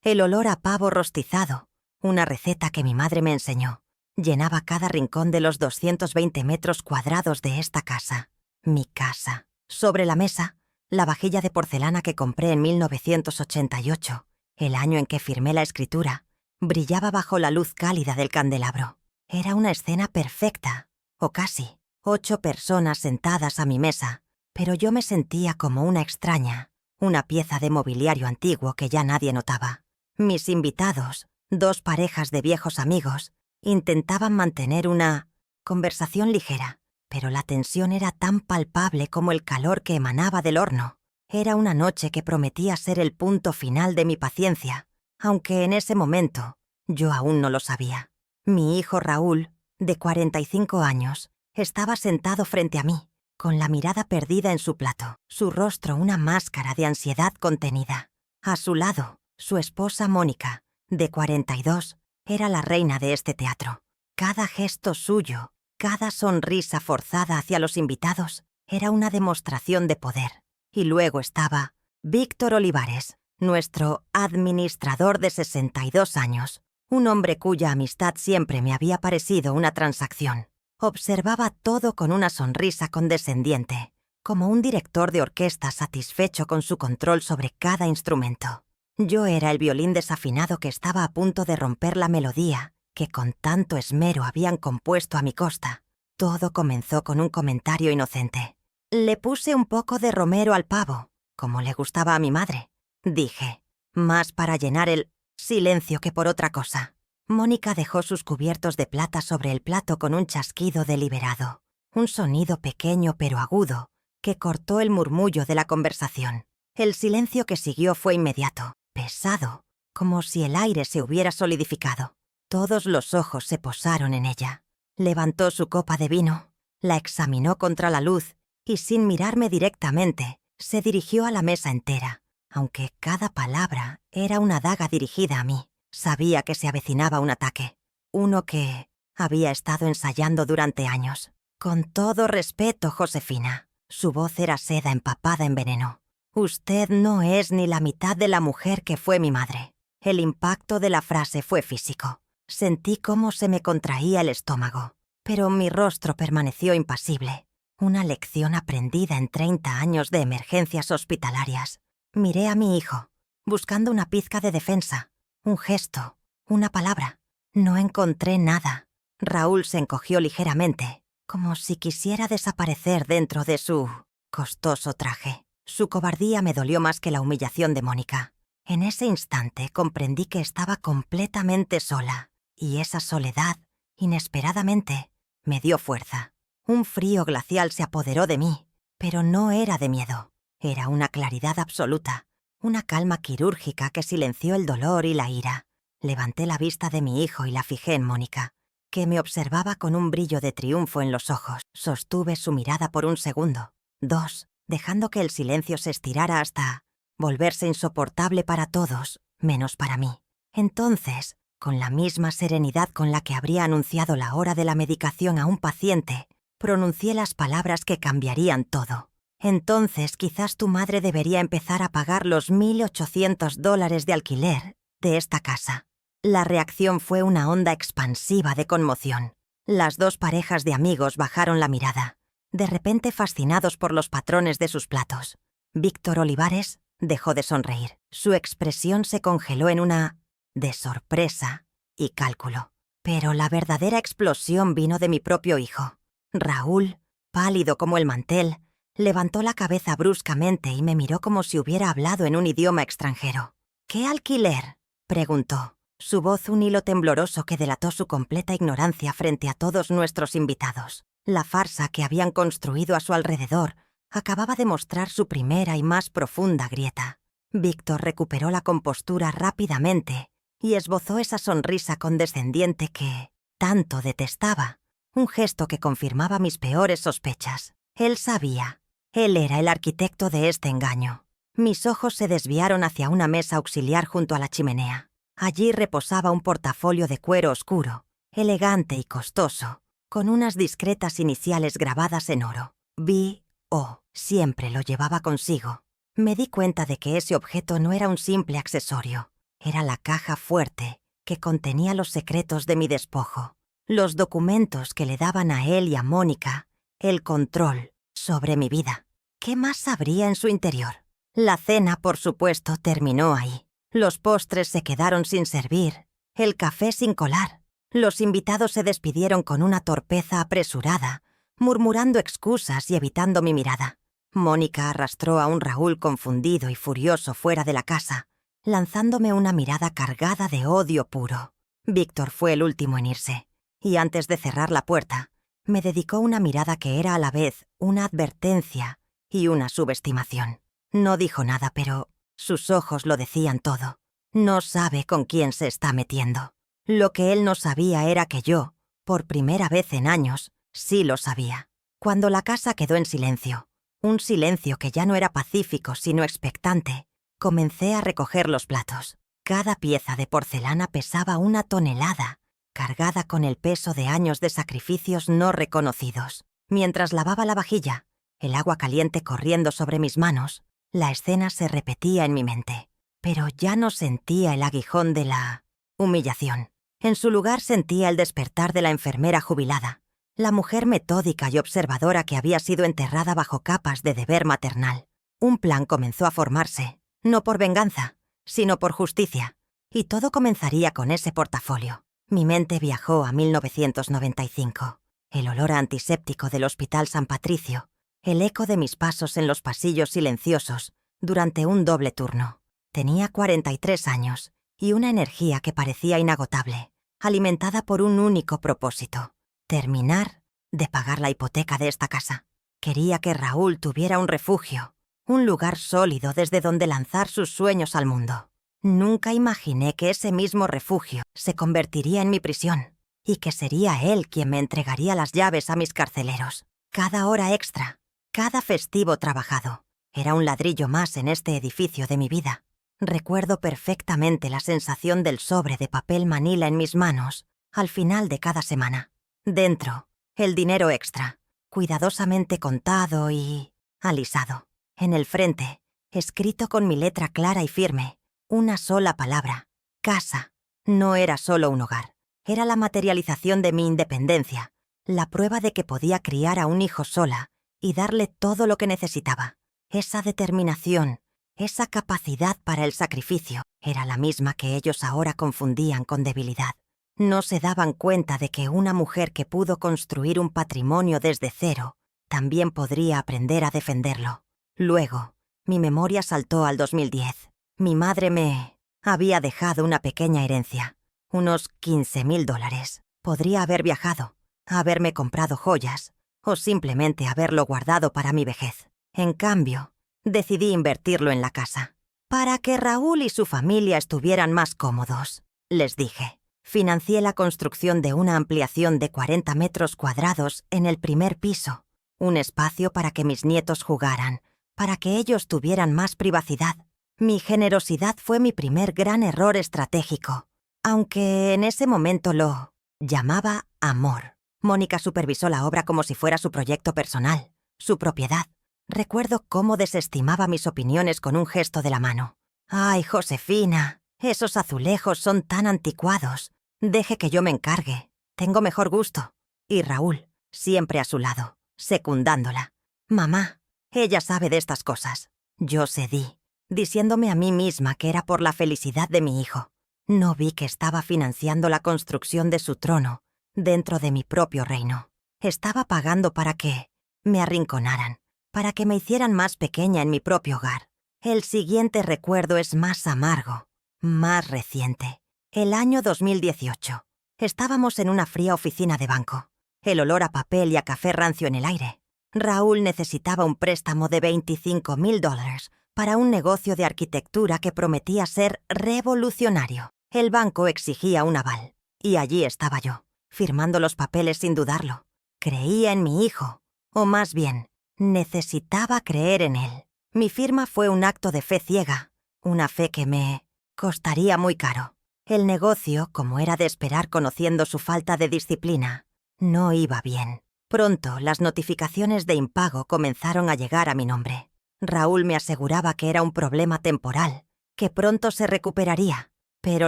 El olor a pavo rostizado, una receta que mi madre me enseñó, llenaba cada rincón de los 220 metros cuadrados de esta casa. Mi casa. Sobre la mesa, la vajilla de porcelana que compré en 1988, el año en que firmé la escritura, brillaba bajo la luz cálida del candelabro. Era una escena perfecta, o casi. 8 personas sentadas a mi mesa, pero yo me sentía como una extraña, una pieza de mobiliario antiguo que ya nadie notaba. Mis invitados, 2 parejas de viejos amigos, intentaban mantener una conversación ligera, pero la tensión era tan palpable como el calor que emanaba del horno. Era una noche que prometía ser el punto final de mi paciencia, aunque en ese momento yo aún no lo sabía. Mi hijo Raúl, de 45 años, estaba sentado frente a mí, con la mirada perdida en su plato, su rostro una máscara de ansiedad contenida. A su lado, su esposa Mónica, de 42, era la reina de este teatro. Cada gesto suyo, cada sonrisa forzada hacia los invitados, era una demostración de poder. Y luego estaba Víctor Olivares, nuestro administrador de 62 años, un hombre cuya amistad siempre me había parecido una transacción. Observaba todo con una sonrisa condescendiente, como un director de orquesta satisfecho con su control sobre cada instrumento. Yo era el violín desafinado que estaba a punto de romper la melodía que con tanto esmero habían compuesto a mi costa. Todo comenzó con un comentario inocente. Le puse un poco de romero al pavo, como le gustaba a mi madre, dije, más para llenar el silencio que por otra cosa. Mónica dejó sus cubiertos de plata sobre el plato con un chasquido deliberado, un sonido pequeño pero agudo, que cortó el murmullo de la conversación. El silencio que siguió fue inmediato, pesado, como si el aire se hubiera solidificado. Todos los ojos se posaron en ella. Levantó su copa de vino, la examinó contra la luz y sin mirarme directamente, se dirigió a la mesa entera, aunque cada palabra era una daga dirigida a mí. Sabía que se avecinaba un ataque, uno que había estado ensayando durante años. Con todo respeto, Josefina. Su voz era seda empapada en veneno. Usted no es ni la mitad de la mujer que fue mi madre. El impacto de la frase fue físico. Sentí cómo se me contraía el estómago, pero mi rostro permaneció impasible. Una lección aprendida en 30 años de emergencias hospitalarias. Miré a mi hijo, buscando una pizca de defensa. Un gesto, una palabra. No encontré nada. Raúl se encogió ligeramente, como si quisiera desaparecer dentro de su costoso traje. Su cobardía me dolió más que la humillación de Mónica. En ese instante comprendí que estaba completamente sola, y esa soledad, inesperadamente, me dio fuerza. Un frío glacial se apoderó de mí, pero no era de miedo. Era una claridad absoluta. Una calma quirúrgica que silenció el dolor y la ira. Levanté la vista de mi hijo y la fijé en Mónica, que me observaba con un brillo de triunfo en los ojos. Sostuve su mirada por un segundo, 2, dejando que el silencio se estirara hasta volverse insoportable para todos, menos para mí. Entonces, con la misma serenidad con la que habría anunciado la hora de la medicación a un paciente, pronuncié las palabras que cambiarían todo. Entonces quizás tu madre debería empezar a pagar los $1.800 de alquiler de esta casa. La reacción fue una onda expansiva de conmoción. Las 2 parejas de amigos bajaron la mirada, de repente fascinados por los patrones de sus platos. Víctor Olivares dejó de sonreír. Su expresión se congeló en una de sorpresa y cálculo. Pero la verdadera explosión vino de mi propio hijo. Raúl, pálido como el mantel, levantó la cabeza bruscamente y me miró como si hubiera hablado en un idioma extranjero. ¿Qué alquiler?, preguntó, su voz un hilo tembloroso que delató su completa ignorancia frente a todos nuestros invitados. La farsa que habían construido a su alrededor acababa de mostrar su primera y más profunda grieta. Víctor recuperó la compostura rápidamente y esbozó esa sonrisa condescendiente que tanto detestaba, un gesto que confirmaba mis peores sospechas. Él sabía. Él era el arquitecto de este engaño. Mis ojos se desviaron hacia una mesa auxiliar junto a la chimenea. Allí reposaba un portafolio de cuero oscuro, elegante y costoso, con unas discretas iniciales grabadas en oro. B.O. Siempre lo llevaba consigo. Me di cuenta de que ese objeto no era un simple accesorio. Era la caja fuerte que contenía los secretos de mi despojo, los documentos que le daban a él y a Mónica el control sobre mi vida. ¿Qué más habría en su interior? La cena, por supuesto, terminó ahí. Los postres se quedaron sin servir, el café sin colar. Los invitados se despidieron con una torpeza apresurada, murmurando excusas y evitando mi mirada. Mónica arrastró a un Raúl confundido y furioso fuera de la casa, lanzándome una mirada cargada de odio puro. Víctor fue el último en irse, y antes de cerrar la puerta, me dedicó una mirada que era a la vez una advertencia y una subestimación. No dijo nada, pero sus ojos lo decían todo. No sabe con quién se está metiendo. Lo que él no sabía era que yo, por primera vez en años, sí lo sabía. Cuando la casa quedó en silencio, un silencio que ya no era pacífico sino expectante, comencé a recoger los platos. Cada pieza de porcelana pesaba 1 tonelada, cargada con el peso de años de sacrificios no reconocidos. Mientras lavaba la vajilla, el agua caliente corriendo sobre mis manos, la escena se repetía en mi mente, pero ya no sentía el aguijón de la humillación. En su lugar sentía el despertar de la enfermera jubilada, la mujer metódica y observadora que había sido enterrada bajo capas de deber maternal. Un plan comenzó a formarse, no por venganza, sino por justicia, y todo comenzaría con ese portafolio. Mi mente viajó a 1995. El olor a antiséptico del Hospital San Patricio, el eco de mis pasos en los pasillos silenciosos durante un doble turno. Tenía 43 años y una energía que parecía inagotable, alimentada por un único propósito: terminar de pagar la hipoteca de esta casa. Quería que Raúl tuviera un refugio, un lugar sólido desde donde lanzar sus sueños al mundo. Nunca imaginé que ese mismo refugio se convertiría en mi prisión y que sería él quien me entregaría las llaves a mis carceleros. Cada hora extra, cada festivo trabajado, era un ladrillo más en este edificio de mi vida. Recuerdo perfectamente la sensación del sobre de papel manila en mis manos al final de cada semana. Dentro, el dinero extra, cuidadosamente contado y alisado. En el frente, escrito con mi letra clara y firme, una sola palabra: casa. No era solo un hogar, era la materialización de mi independencia, la prueba de que podía criar a un hijo sola y darle todo lo que necesitaba. Esa determinación, esa capacidad para el sacrificio, era la misma que ellos ahora confundían con debilidad. No se daban cuenta de que una mujer que pudo construir un patrimonio desde cero también podría aprender a defenderlo. Luego, mi memoria saltó al 2010. Mi madre me había dejado una pequeña herencia, unos $15,000. Podría haber viajado, haberme comprado joyas o simplemente haberlo guardado para mi vejez. En cambio, decidí invertirlo en la casa, para que Raúl y su familia estuvieran más cómodos, les dije. Financié la construcción de una ampliación de 40 metros cuadrados en el primer piso, un espacio para que mis nietos jugaran, para que ellos tuvieran más privacidad. Mi generosidad fue mi primer gran error estratégico, aunque en ese momento lo llamaba amor. Mónica supervisó la obra como si fuera su proyecto personal, su propiedad. Recuerdo cómo desestimaba mis opiniones con un gesto de la mano. «Ay, Josefina, esos azulejos son tan anticuados. Deje que yo me encargue. Tengo mejor gusto». Y Raúl, siempre a su lado, secundándola. «Mamá, ella sabe de estas cosas». Yo cedí, diciéndome a mí misma que era por la felicidad de mi hijo. No vi que estaba financiando la construcción de su trono dentro de mi propio reino. Estaba pagando para que me arrinconaran, para que me hicieran más pequeña en mi propio hogar. El siguiente recuerdo es más amargo, más reciente. El año 2018. Estábamos en una fría oficina de banco. El olor a papel y a café rancio en el aire. Raúl necesitaba un préstamo de $25,000 para un negocio de arquitectura que prometía ser revolucionario. El banco exigía un aval, y allí estaba yo, firmando los papeles sin dudarlo. Creía en mi hijo, o más bien, necesitaba creer en él. Mi firma fue un acto de fe ciega, una fe que me costaría muy caro. El negocio, como era de esperar conociendo su falta de disciplina, no iba bien. Pronto las notificaciones de impago comenzaron a llegar a mi nombre. Raúl me aseguraba que era un problema temporal, que pronto se recuperaría. Pero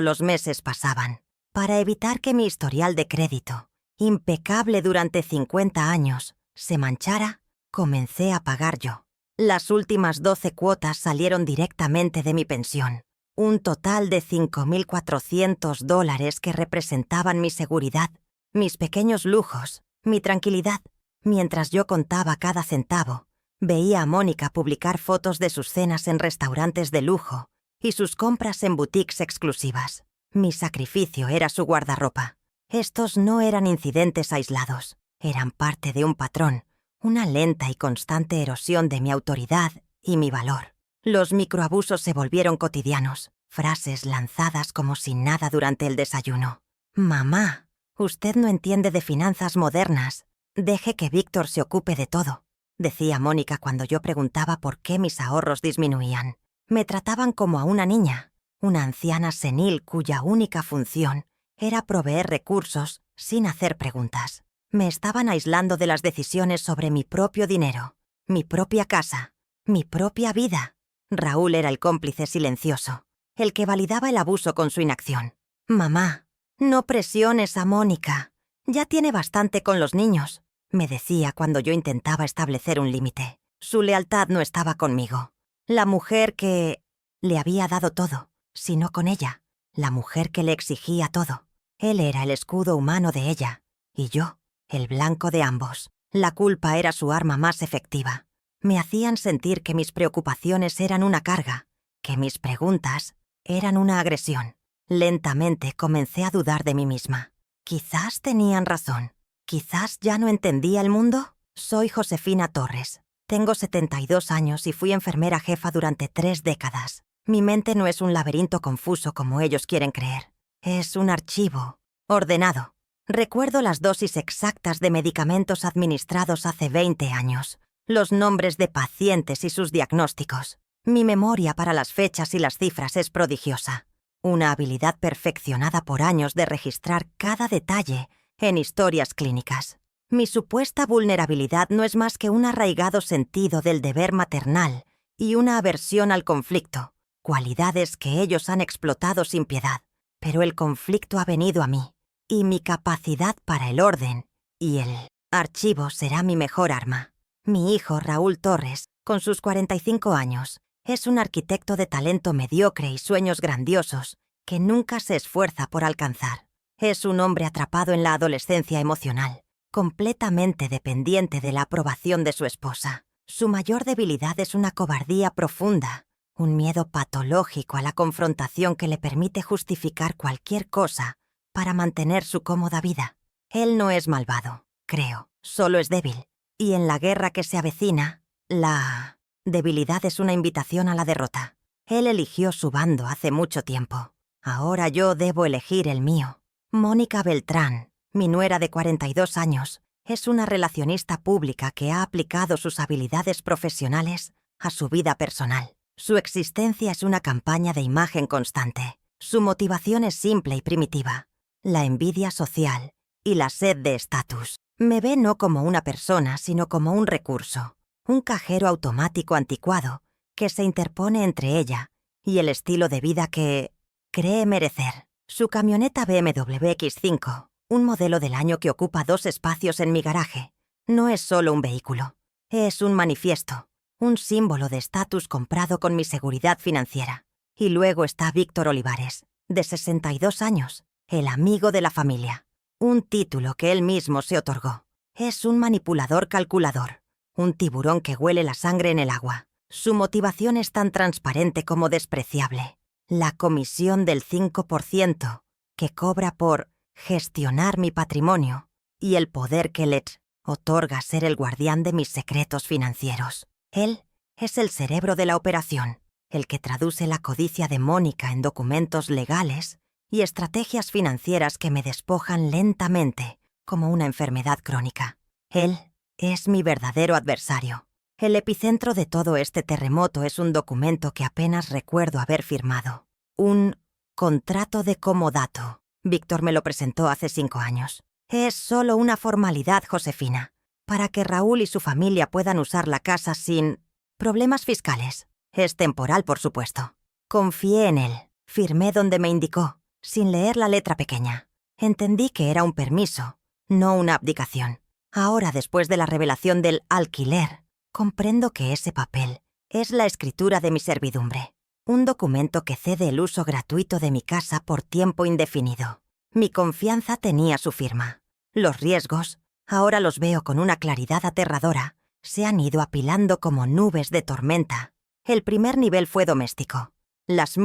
los meses pasaban. Para evitar que mi historial de crédito, impecable durante 50 años, se manchara, comencé a pagar yo. Las últimas 12 cuotas salieron directamente de mi pensión. Un total de $5.400 que representaban mi seguridad, mis pequeños lujos, mi tranquilidad. Mientras yo contaba cada centavo, veía a Mónica publicar fotos de sus cenas en restaurantes de lujo y sus compras en boutiques exclusivas. Mi sacrificio era su guardarropa. Estos no eran incidentes aislados, eran parte de un patrón, una lenta y constante erosión de mi autoridad y mi valor. Los microabusos se volvieron cotidianos, frases lanzadas como sin nada durante el desayuno. «Mamá, usted no entiende de finanzas modernas. Deje que Víctor se ocupe de todo», decía Mónica cuando yo preguntaba por qué mis ahorros disminuían. Me trataban como a una niña, una anciana senil cuya única función era proveer recursos sin hacer preguntas. Me estaban aislando de las decisiones sobre mi propio dinero, mi propia casa, mi propia vida. Raúl era el cómplice silencioso, el que validaba el abuso con su inacción. «Mamá, no presiones a Mónica. Ya tiene bastante con los niños», me decía cuando yo intentaba establecer un límite. Su lealtad no estaba conmigo. La mujer que le había dado todo, sino con ella. La mujer que le exigía todo. Él era el escudo humano de ella, y yo, el blanco de ambos. La culpa era su arma más efectiva. Me hacían sentir que mis preocupaciones eran una carga, que mis preguntas eran una agresión. Lentamente comencé a dudar de mí misma. Quizás tenían razón. Quizás ya no entendía el mundo. Soy Josefina Torres. Tengo 72 años y fui enfermera jefa durante 3 décadas. Mi mente no es un laberinto confuso como ellos quieren creer. Es un archivo ordenado. Recuerdo las dosis exactas de medicamentos administrados hace 20 años, los nombres de pacientes y sus diagnósticos. Mi memoria para las fechas y las cifras es prodigiosa. Una habilidad perfeccionada por años de registrar cada detalle en historias clínicas. Mi supuesta vulnerabilidad no es más que un arraigado sentido del deber maternal y una aversión al conflicto, cualidades que ellos han explotado sin piedad. Pero el conflicto ha venido a mí, y mi capacidad para el orden y el archivo será mi mejor arma. Mi hijo Raúl Torres, con sus 45 años, es un arquitecto de talento mediocre y sueños grandiosos que nunca se esfuerza por alcanzar. Es un hombre atrapado en la adolescencia emocional, completamente dependiente de la aprobación de su esposa. Su mayor debilidad es una cobardía profunda, un miedo patológico a la confrontación que le permite justificar cualquier cosa para mantener su cómoda vida. Él no es malvado, creo, solo es débil. Y en la guerra que se avecina, la debilidad es una invitación a la derrota. Él eligió su bando hace mucho tiempo. Ahora yo debo elegir el mío. Mónica Beltrán, mi nuera de 42 años, es una relacionista pública que ha aplicado sus habilidades profesionales a su vida personal. Su existencia es una campaña de imagen constante. Su motivación es simple y primitiva: la envidia social y la sed de estatus. Me ve no como una persona, sino como un recurso, un cajero automático anticuado que se interpone entre ella y el estilo de vida que cree merecer. Su camioneta BMW X5, un modelo del año que ocupa 2 espacios en mi garaje, no es solo un vehículo, es un manifiesto, un símbolo de estatus comprado con mi seguridad financiera. Y luego está Víctor Olivares, de 62 años, el amigo de la familia. Un título que él mismo se otorgó. Es un manipulador calculador, un tiburón que huele la sangre en el agua. Su motivación es tan transparente como despreciable. La comisión del 5% que cobra por gestionar mi patrimonio y el poder que le otorga ser el guardián de mis secretos financieros. Él es el cerebro de la operación, el que traduce la codicia de Mónica en documentos legales y estrategias financieras que me despojan lentamente como una enfermedad crónica. Él es mi verdadero adversario. El epicentro de todo este terremoto es un documento que apenas recuerdo haber firmado. Un contrato de comodato. Víctor me lo presentó hace 5 años. Es solo una formalidad, Josefina, para que Raúl y su familia puedan usar la casa sin problemas fiscales. Es temporal, por supuesto. Confié en él. Firmé donde me indicó, sin leer la letra pequeña. Entendí que era un permiso, no una abdicación. Ahora, después de la revelación del alquiler, comprendo que ese papel es la escritura de mi servidumbre. Un documento que cede el uso gratuito de mi casa por tiempo indefinido. Mi confianza tenía su firma. Los riesgos, ahora los veo con una claridad aterradora, se han ido apilando como nubes de tormenta. El primer nivel fue doméstico. Las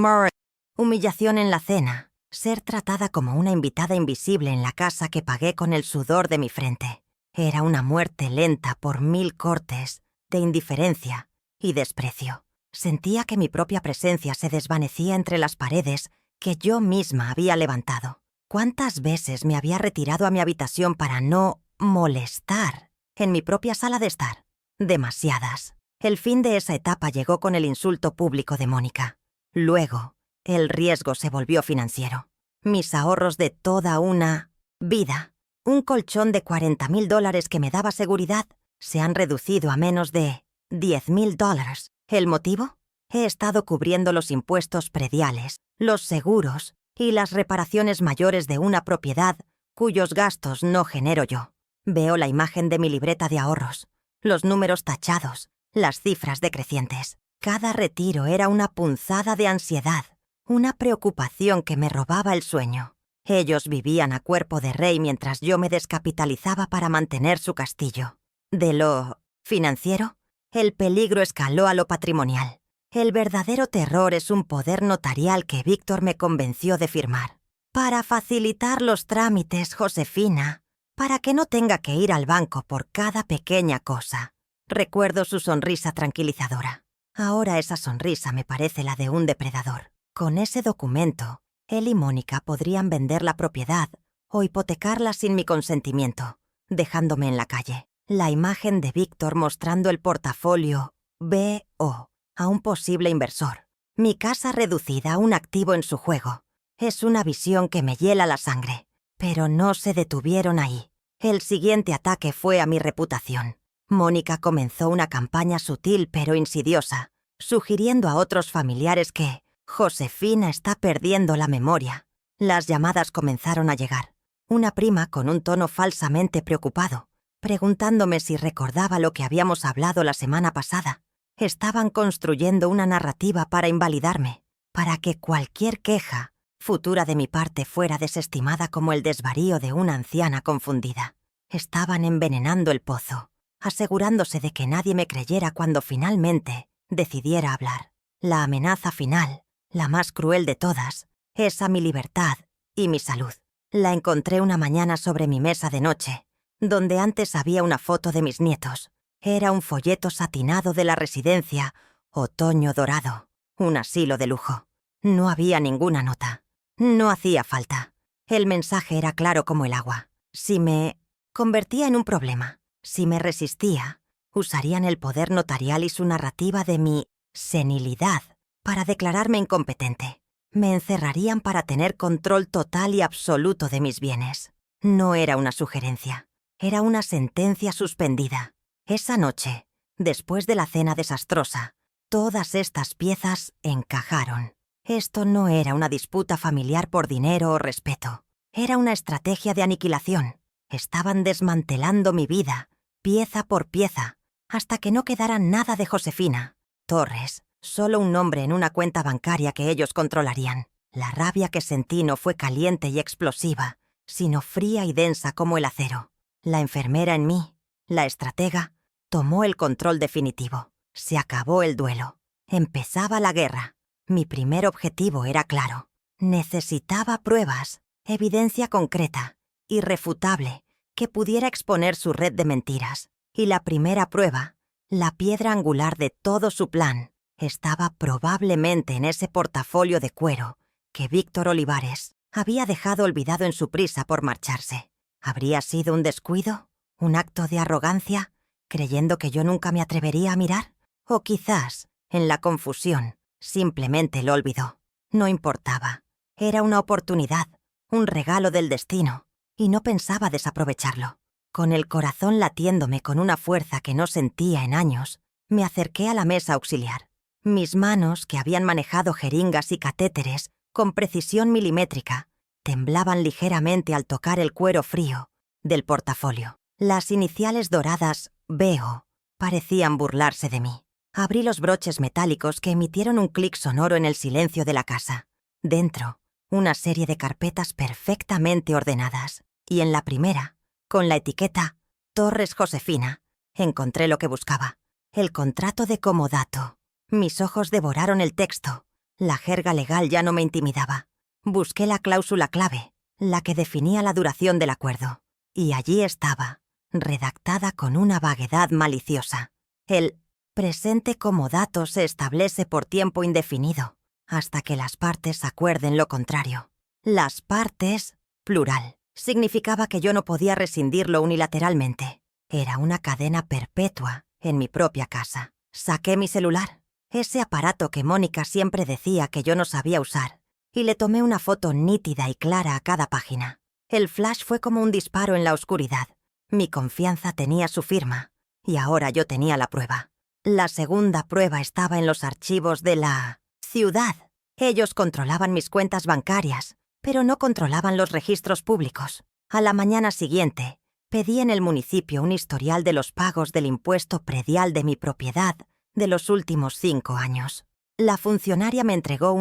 humillación en la cena, ser tratada como una invitada invisible en la casa que pagué con el sudor de mi frente. Era una muerte lenta por 1000 cortes, de indiferencia y desprecio. Sentía que mi propia presencia se desvanecía entre las paredes que yo misma había levantado. ¿Cuántas veces me había retirado a mi habitación para no molestar en mi propia sala de estar? Demasiadas. El fin de esa etapa llegó con el insulto público de Mónica. Luego, el riesgo se volvió financiero. Mis ahorros de toda una vida, un colchón de $40,000 que me daba seguridad, se han reducido a menos de $10,000. ¿El motivo? He estado cubriendo los impuestos prediales, los seguros y las reparaciones mayores de una propiedad cuyos gastos no genero yo. Veo la imagen de mi libreta de ahorros, los números tachados, las cifras decrecientes. Cada retiro era una punzada de ansiedad, una preocupación que me robaba el sueño. Ellos vivían a cuerpo de rey mientras yo me descapitalizaba para mantener su castillo. De lo financiero, el peligro escaló a lo patrimonial. El verdadero terror es un poder notarial que Víctor me convenció de firmar. Para facilitar los trámites, Josefina, para que no tenga que ir al banco por cada pequeña cosa. Recuerdo su sonrisa tranquilizadora. Ahora esa sonrisa me parece la de un depredador. Con ese documento, él y Mónica podrían vender la propiedad o hipotecarla sin mi consentimiento, dejándome en la calle. La imagen de Víctor mostrando el portafolio B.O. a un posible inversor. Mi casa reducida a un activo en su juego. Es una visión que me hiela la sangre. Pero no se detuvieron ahí. El siguiente ataque fue a mi reputación. Mónica comenzó una campaña sutil pero insidiosa, sugiriendo a otros familiares que Josefina está perdiendo la memoria. Las llamadas comenzaron a llegar. Una prima con un tono falsamente preocupado, preguntándome si recordaba lo que habíamos hablado la semana pasada. Estaban construyendo una narrativa para invalidarme, para que cualquier queja futura de mi parte fuera desestimada como el desvarío de una anciana confundida. Estaban envenenando el pozo, asegurándose de que nadie me creyera cuando finalmente decidiera hablar. La amenaza final, la más cruel de todas, es a mi libertad y mi salud. La encontré una mañana sobre mi mesa de noche, donde antes había una foto de mis nietos. Era un folleto satinado de la residencia Otoño Dorado, un asilo de lujo. No había ninguna nota. No hacía falta. El mensaje era claro como el agua. Si me convertía en un problema, si me resistía, usarían el poder notarial y su narrativa de mi senilidad para declararme incompetente. Me encerrarían para tener control total y absoluto de mis bienes. No era una sugerencia. Era una sentencia suspendida. Esa noche, después de la cena desastrosa, todas estas piezas encajaron. Esto no era una disputa familiar por dinero o respeto. Era una estrategia de aniquilación. Estaban desmantelando mi vida, pieza por pieza, hasta que no quedara nada de Josefina. Torres, solo un nombre en una cuenta bancaria que ellos controlarían. La rabia que sentí no fue caliente y explosiva, sino fría y densa como el acero. La enfermera en mí, la estratega, tomó el control definitivo. Se acabó el duelo. Empezaba la guerra. Mi primer objetivo era claro. Necesitaba pruebas, evidencia concreta, irrefutable, que pudiera exponer su red de mentiras. Y la primera prueba, la piedra angular de todo su plan, estaba probablemente en ese portafolio de cuero que Víctor Olivares había dejado olvidado en su prisa por marcharse. ¿Habría sido un descuido? ¿Un acto de arrogancia? ¿Creyendo que yo nunca me atrevería a mirar? O quizás, en la confusión, simplemente lo olvidó. No importaba. Era una oportunidad, un regalo del destino, y no pensaba desaprovecharlo. Con el corazón latiéndome con una fuerza que no sentía en años, me acerqué a la mesa auxiliar. Mis manos, que habían manejado jeringas y catéteres con precisión milimétrica, temblaban ligeramente al tocar el cuero frío del portafolio. Las iniciales doradas BO parecían burlarse de mí. Abrí los broches metálicos que emitieron un clic sonoro en el silencio de la casa. Dentro, una serie de carpetas perfectamente ordenadas. Y en la primera, con la etiqueta Torres Josefina, encontré lo que buscaba. El contrato de comodato. Mis ojos devoraron el texto. La jerga legal ya no me intimidaba. Busqué la cláusula clave, la que definía la duración del acuerdo. Y allí estaba, redactada con una vaguedad maliciosa. El presente comodato se establece por tiempo indefinido, hasta que las partes acuerden lo contrario. Las partes, plural, significaba que yo no podía rescindirlo unilateralmente. Era una cadena perpetua en mi propia casa. Saqué mi celular, ese aparato que Mónica siempre decía que yo no sabía usar, y le tomé una foto nítida y clara a cada página. El flash fue como un disparo en la oscuridad. Mi confianza tenía su firma, y ahora yo tenía la prueba. La segunda prueba estaba en los archivos de la ciudad. Ellos controlaban mis cuentas bancarias, pero no controlaban los registros públicos. A la mañana siguiente, pedí en el municipio un historial de los pagos del impuesto predial de mi propiedad de los últimos 5 años. La funcionaria me entregó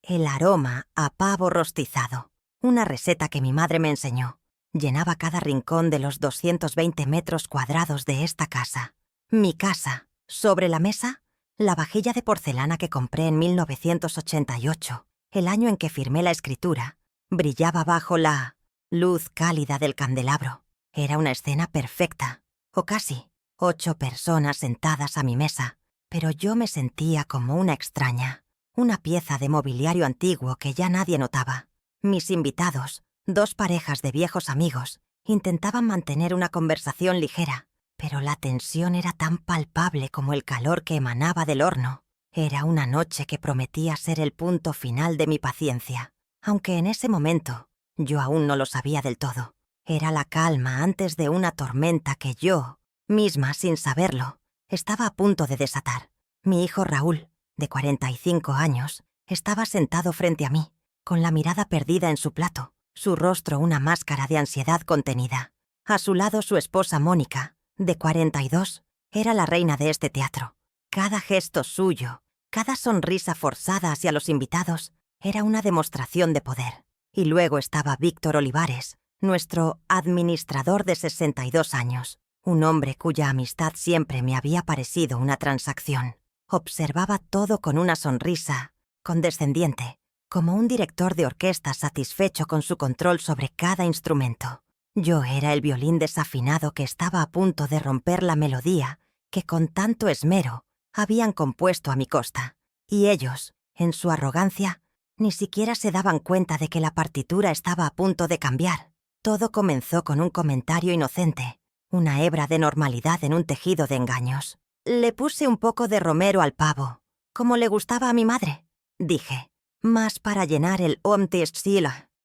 el aroma a pavo rostizado, una receta que mi madre me enseñó. Llenaba cada rincón de los 220 metros cuadrados de esta casa. Mi casa. Sobre la mesa, la vajilla de porcelana que compré en 1988, el año en que firmé la escritura, brillaba bajo la luz cálida del candelabro. Era una escena perfecta, o casi. 8 personas sentadas a mi mesa, pero yo me sentía como una extraña, una pieza de mobiliario antiguo que ya nadie notaba. Mis invitados, 2 parejas de viejos amigos, intentaban mantener una conversación ligera, pero la tensión era tan palpable como el calor que emanaba del horno. Era una noche que prometía ser el punto final de mi paciencia, aunque en ese momento yo aún no lo sabía del todo. Era la calma antes de una tormenta que yo, misma sin saberlo, estaba a punto de desatar. Mi hijo Raúl, de 45 años, estaba sentado frente a mí, con la mirada perdida en su plato, su rostro una máscara de ansiedad contenida. A su lado su esposa Mónica, de 42, era la reina de este teatro. Cada gesto suyo, cada sonrisa forzada hacia los invitados, era una demostración de poder. Y luego estaba Víctor Olivares, nuestro administrador de 62 años, un hombre cuya amistad siempre me había parecido una transacción. Observaba todo con una sonrisa condescendiente, como un director de orquesta satisfecho con su control sobre cada instrumento. Yo era el violín desafinado que estaba a punto de romper la melodía que con tanto esmero habían compuesto a mi costa, y ellos, en su arrogancia, ni siquiera se daban cuenta de que la partitura estaba a punto de cambiar. Todo comenzó con un comentario inocente, una hebra de normalidad en un tejido de engaños. Le puse un poco de romero al pavo, como le gustaba a mi madre, dije, más para llenar el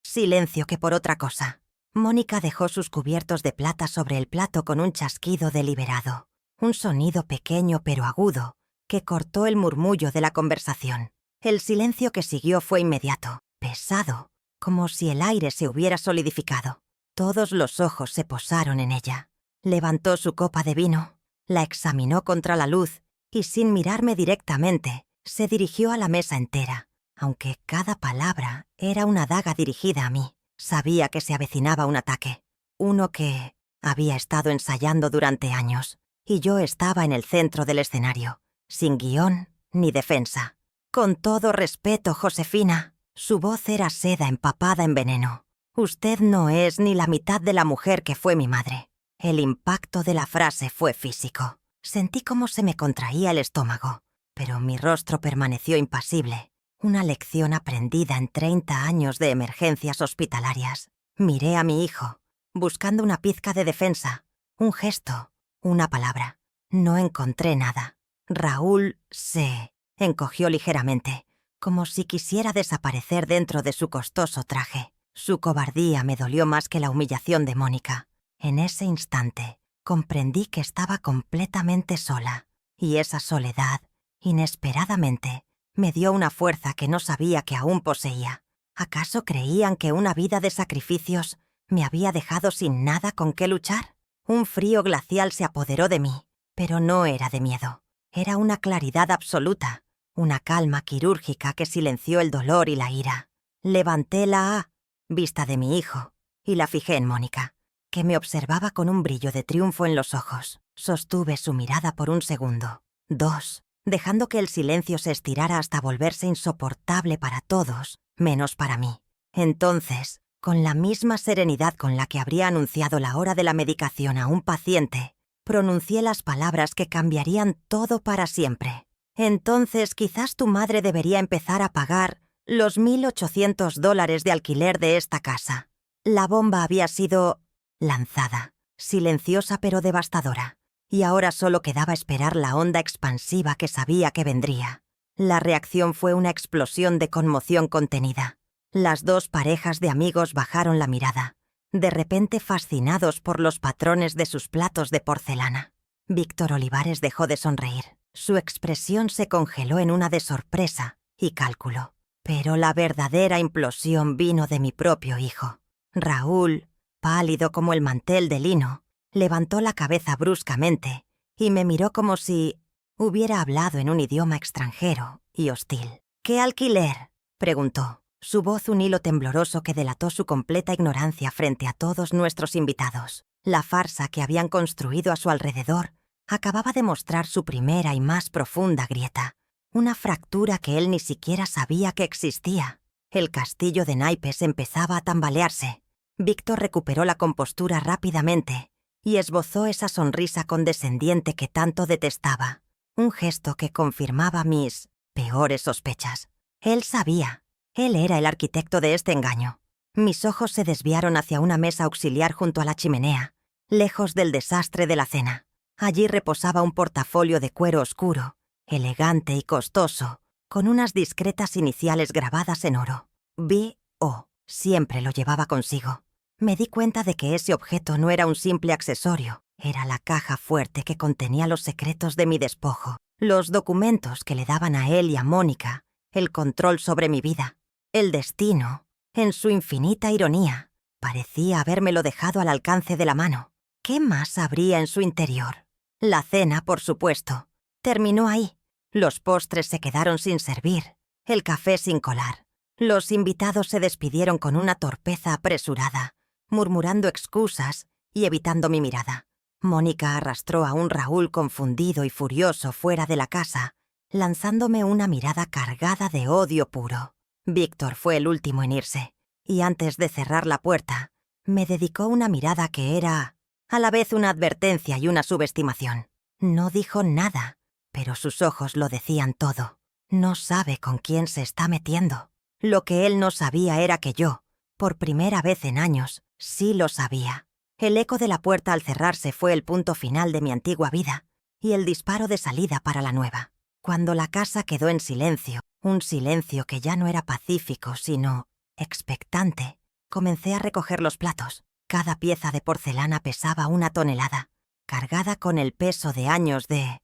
silencio que por otra cosa. Mónica dejó sus cubiertos de plata sobre el plato con un chasquido deliberado, un sonido pequeño pero agudo que cortó el murmullo de la conversación. El silencio que siguió fue inmediato, pesado, como si el aire se hubiera solidificado. Todos los ojos se posaron en ella. Levantó su copa de vino, la examinó contra la luz y sin mirarme directamente, se dirigió a la mesa entera, aunque cada palabra era una daga dirigida a mí. Sabía que se avecinaba un ataque, uno que había estado ensayando durante años, y yo estaba en el centro del escenario, sin guión ni defensa. Con todo respeto, Josefina, su voz era seda empapada en veneno. Usted no es ni la mitad de la mujer que fue mi madre. El impacto de la frase fue físico. Sentí cómo se me contraía el estómago, pero mi rostro permaneció impasible. Una lección aprendida en 30 años de emergencias hospitalarias. Miré a mi hijo, buscando una pizca de defensa, un gesto, una palabra. No encontré nada. Raúl se encogió ligeramente, como si quisiera desaparecer dentro de su costoso traje. Su cobardía me dolió más que la humillación de Mónica. En ese instante, comprendí que estaba completamente sola, y esa soledad, inesperadamente, me dio una fuerza que no sabía que aún poseía. ¿Acaso creían que una vida de sacrificios me había dejado sin nada con qué luchar? Un frío glacial se apoderó de mí, pero no era de miedo. Era una claridad absoluta, una calma quirúrgica que silenció el dolor y la ira. Levanté la vista de mi hijo y la fijé en Mónica, que me observaba con un brillo de triunfo en los ojos. Sostuve su mirada por 1 segundo, 2, dejando que el silencio se estirara hasta volverse insoportable para todos, menos para mí. Entonces, con la misma serenidad con la que habría anunciado la hora de la medicación a un paciente, pronuncié las palabras que cambiarían todo para siempre. Entonces quizás tu madre debería empezar a pagar los $1,800 de alquiler de esta casa. La bomba había sido lanzada, silenciosa pero devastadora, y ahora solo quedaba esperar la onda expansiva que sabía que vendría. La reacción fue una explosión de conmoción contenida. Las 2 parejas de amigos bajaron la mirada, de repente fascinados por los patrones de sus platos de porcelana. Víctor Olivares dejó de sonreír. Su expresión se congeló en una de sorpresa y cálculo. Pero la verdadera implosión vino de mi propio hijo. Raúl, pálido como el mantel de lino, levantó la cabeza bruscamente y me miró como si hubiera hablado en un idioma extranjero y hostil. ¿Qué alquiler?, preguntó, su voz un hilo tembloroso que delató su completa ignorancia frente a todos nuestros invitados. La farsa que habían construido a su alrededor acababa de mostrar su primera y más profunda grieta, una fractura que él ni siquiera sabía que existía. El castillo de naipes empezaba a tambalearse. Víctor recuperó la compostura rápidamente y esbozó esa sonrisa condescendiente que tanto detestaba, un gesto que confirmaba mis peores sospechas. Él sabía. Él era el arquitecto de este engaño. Mis ojos se desviaron hacia una mesa auxiliar junto a la chimenea, lejos del desastre de la cena. Allí reposaba un portafolio de cuero oscuro, elegante y costoso, con unas discretas iniciales grabadas en oro. B.O. Siempre lo llevaba consigo. Me di cuenta de que ese objeto no era un simple accesorio, era la caja fuerte que contenía los secretos de mi despojo, los documentos que le daban a él y a Mónica el control sobre mi vida. El destino, en su infinita ironía, parecía habérmelo dejado al alcance de la mano. ¿Qué más habría en su interior? La cena, por supuesto, terminó ahí. Los postres se quedaron sin servir, el café sin colar. Los invitados se despidieron con una torpeza apresurada, murmurando excusas y evitando mi mirada. Mónica arrastró a un Raúl confundido y furioso fuera de la casa, lanzándome una mirada cargada de odio puro. Víctor fue el último en irse, y antes de cerrar la puerta, me dedicó una mirada que era a la vez una advertencia y una subestimación. No dijo nada, pero sus ojos lo decían todo. No sabe con quién se está metiendo. Lo que él no sabía era que yo, por primera vez en años, sí lo sabía. El eco de la puerta al cerrarse fue el punto final de mi antigua vida y el disparo de salida para la nueva. Cuando la casa quedó en silencio, un silencio que ya no era pacífico, sino expectante, comencé a recoger los platos. Cada pieza de porcelana pesaba 1 tonelada, cargada con el peso de años de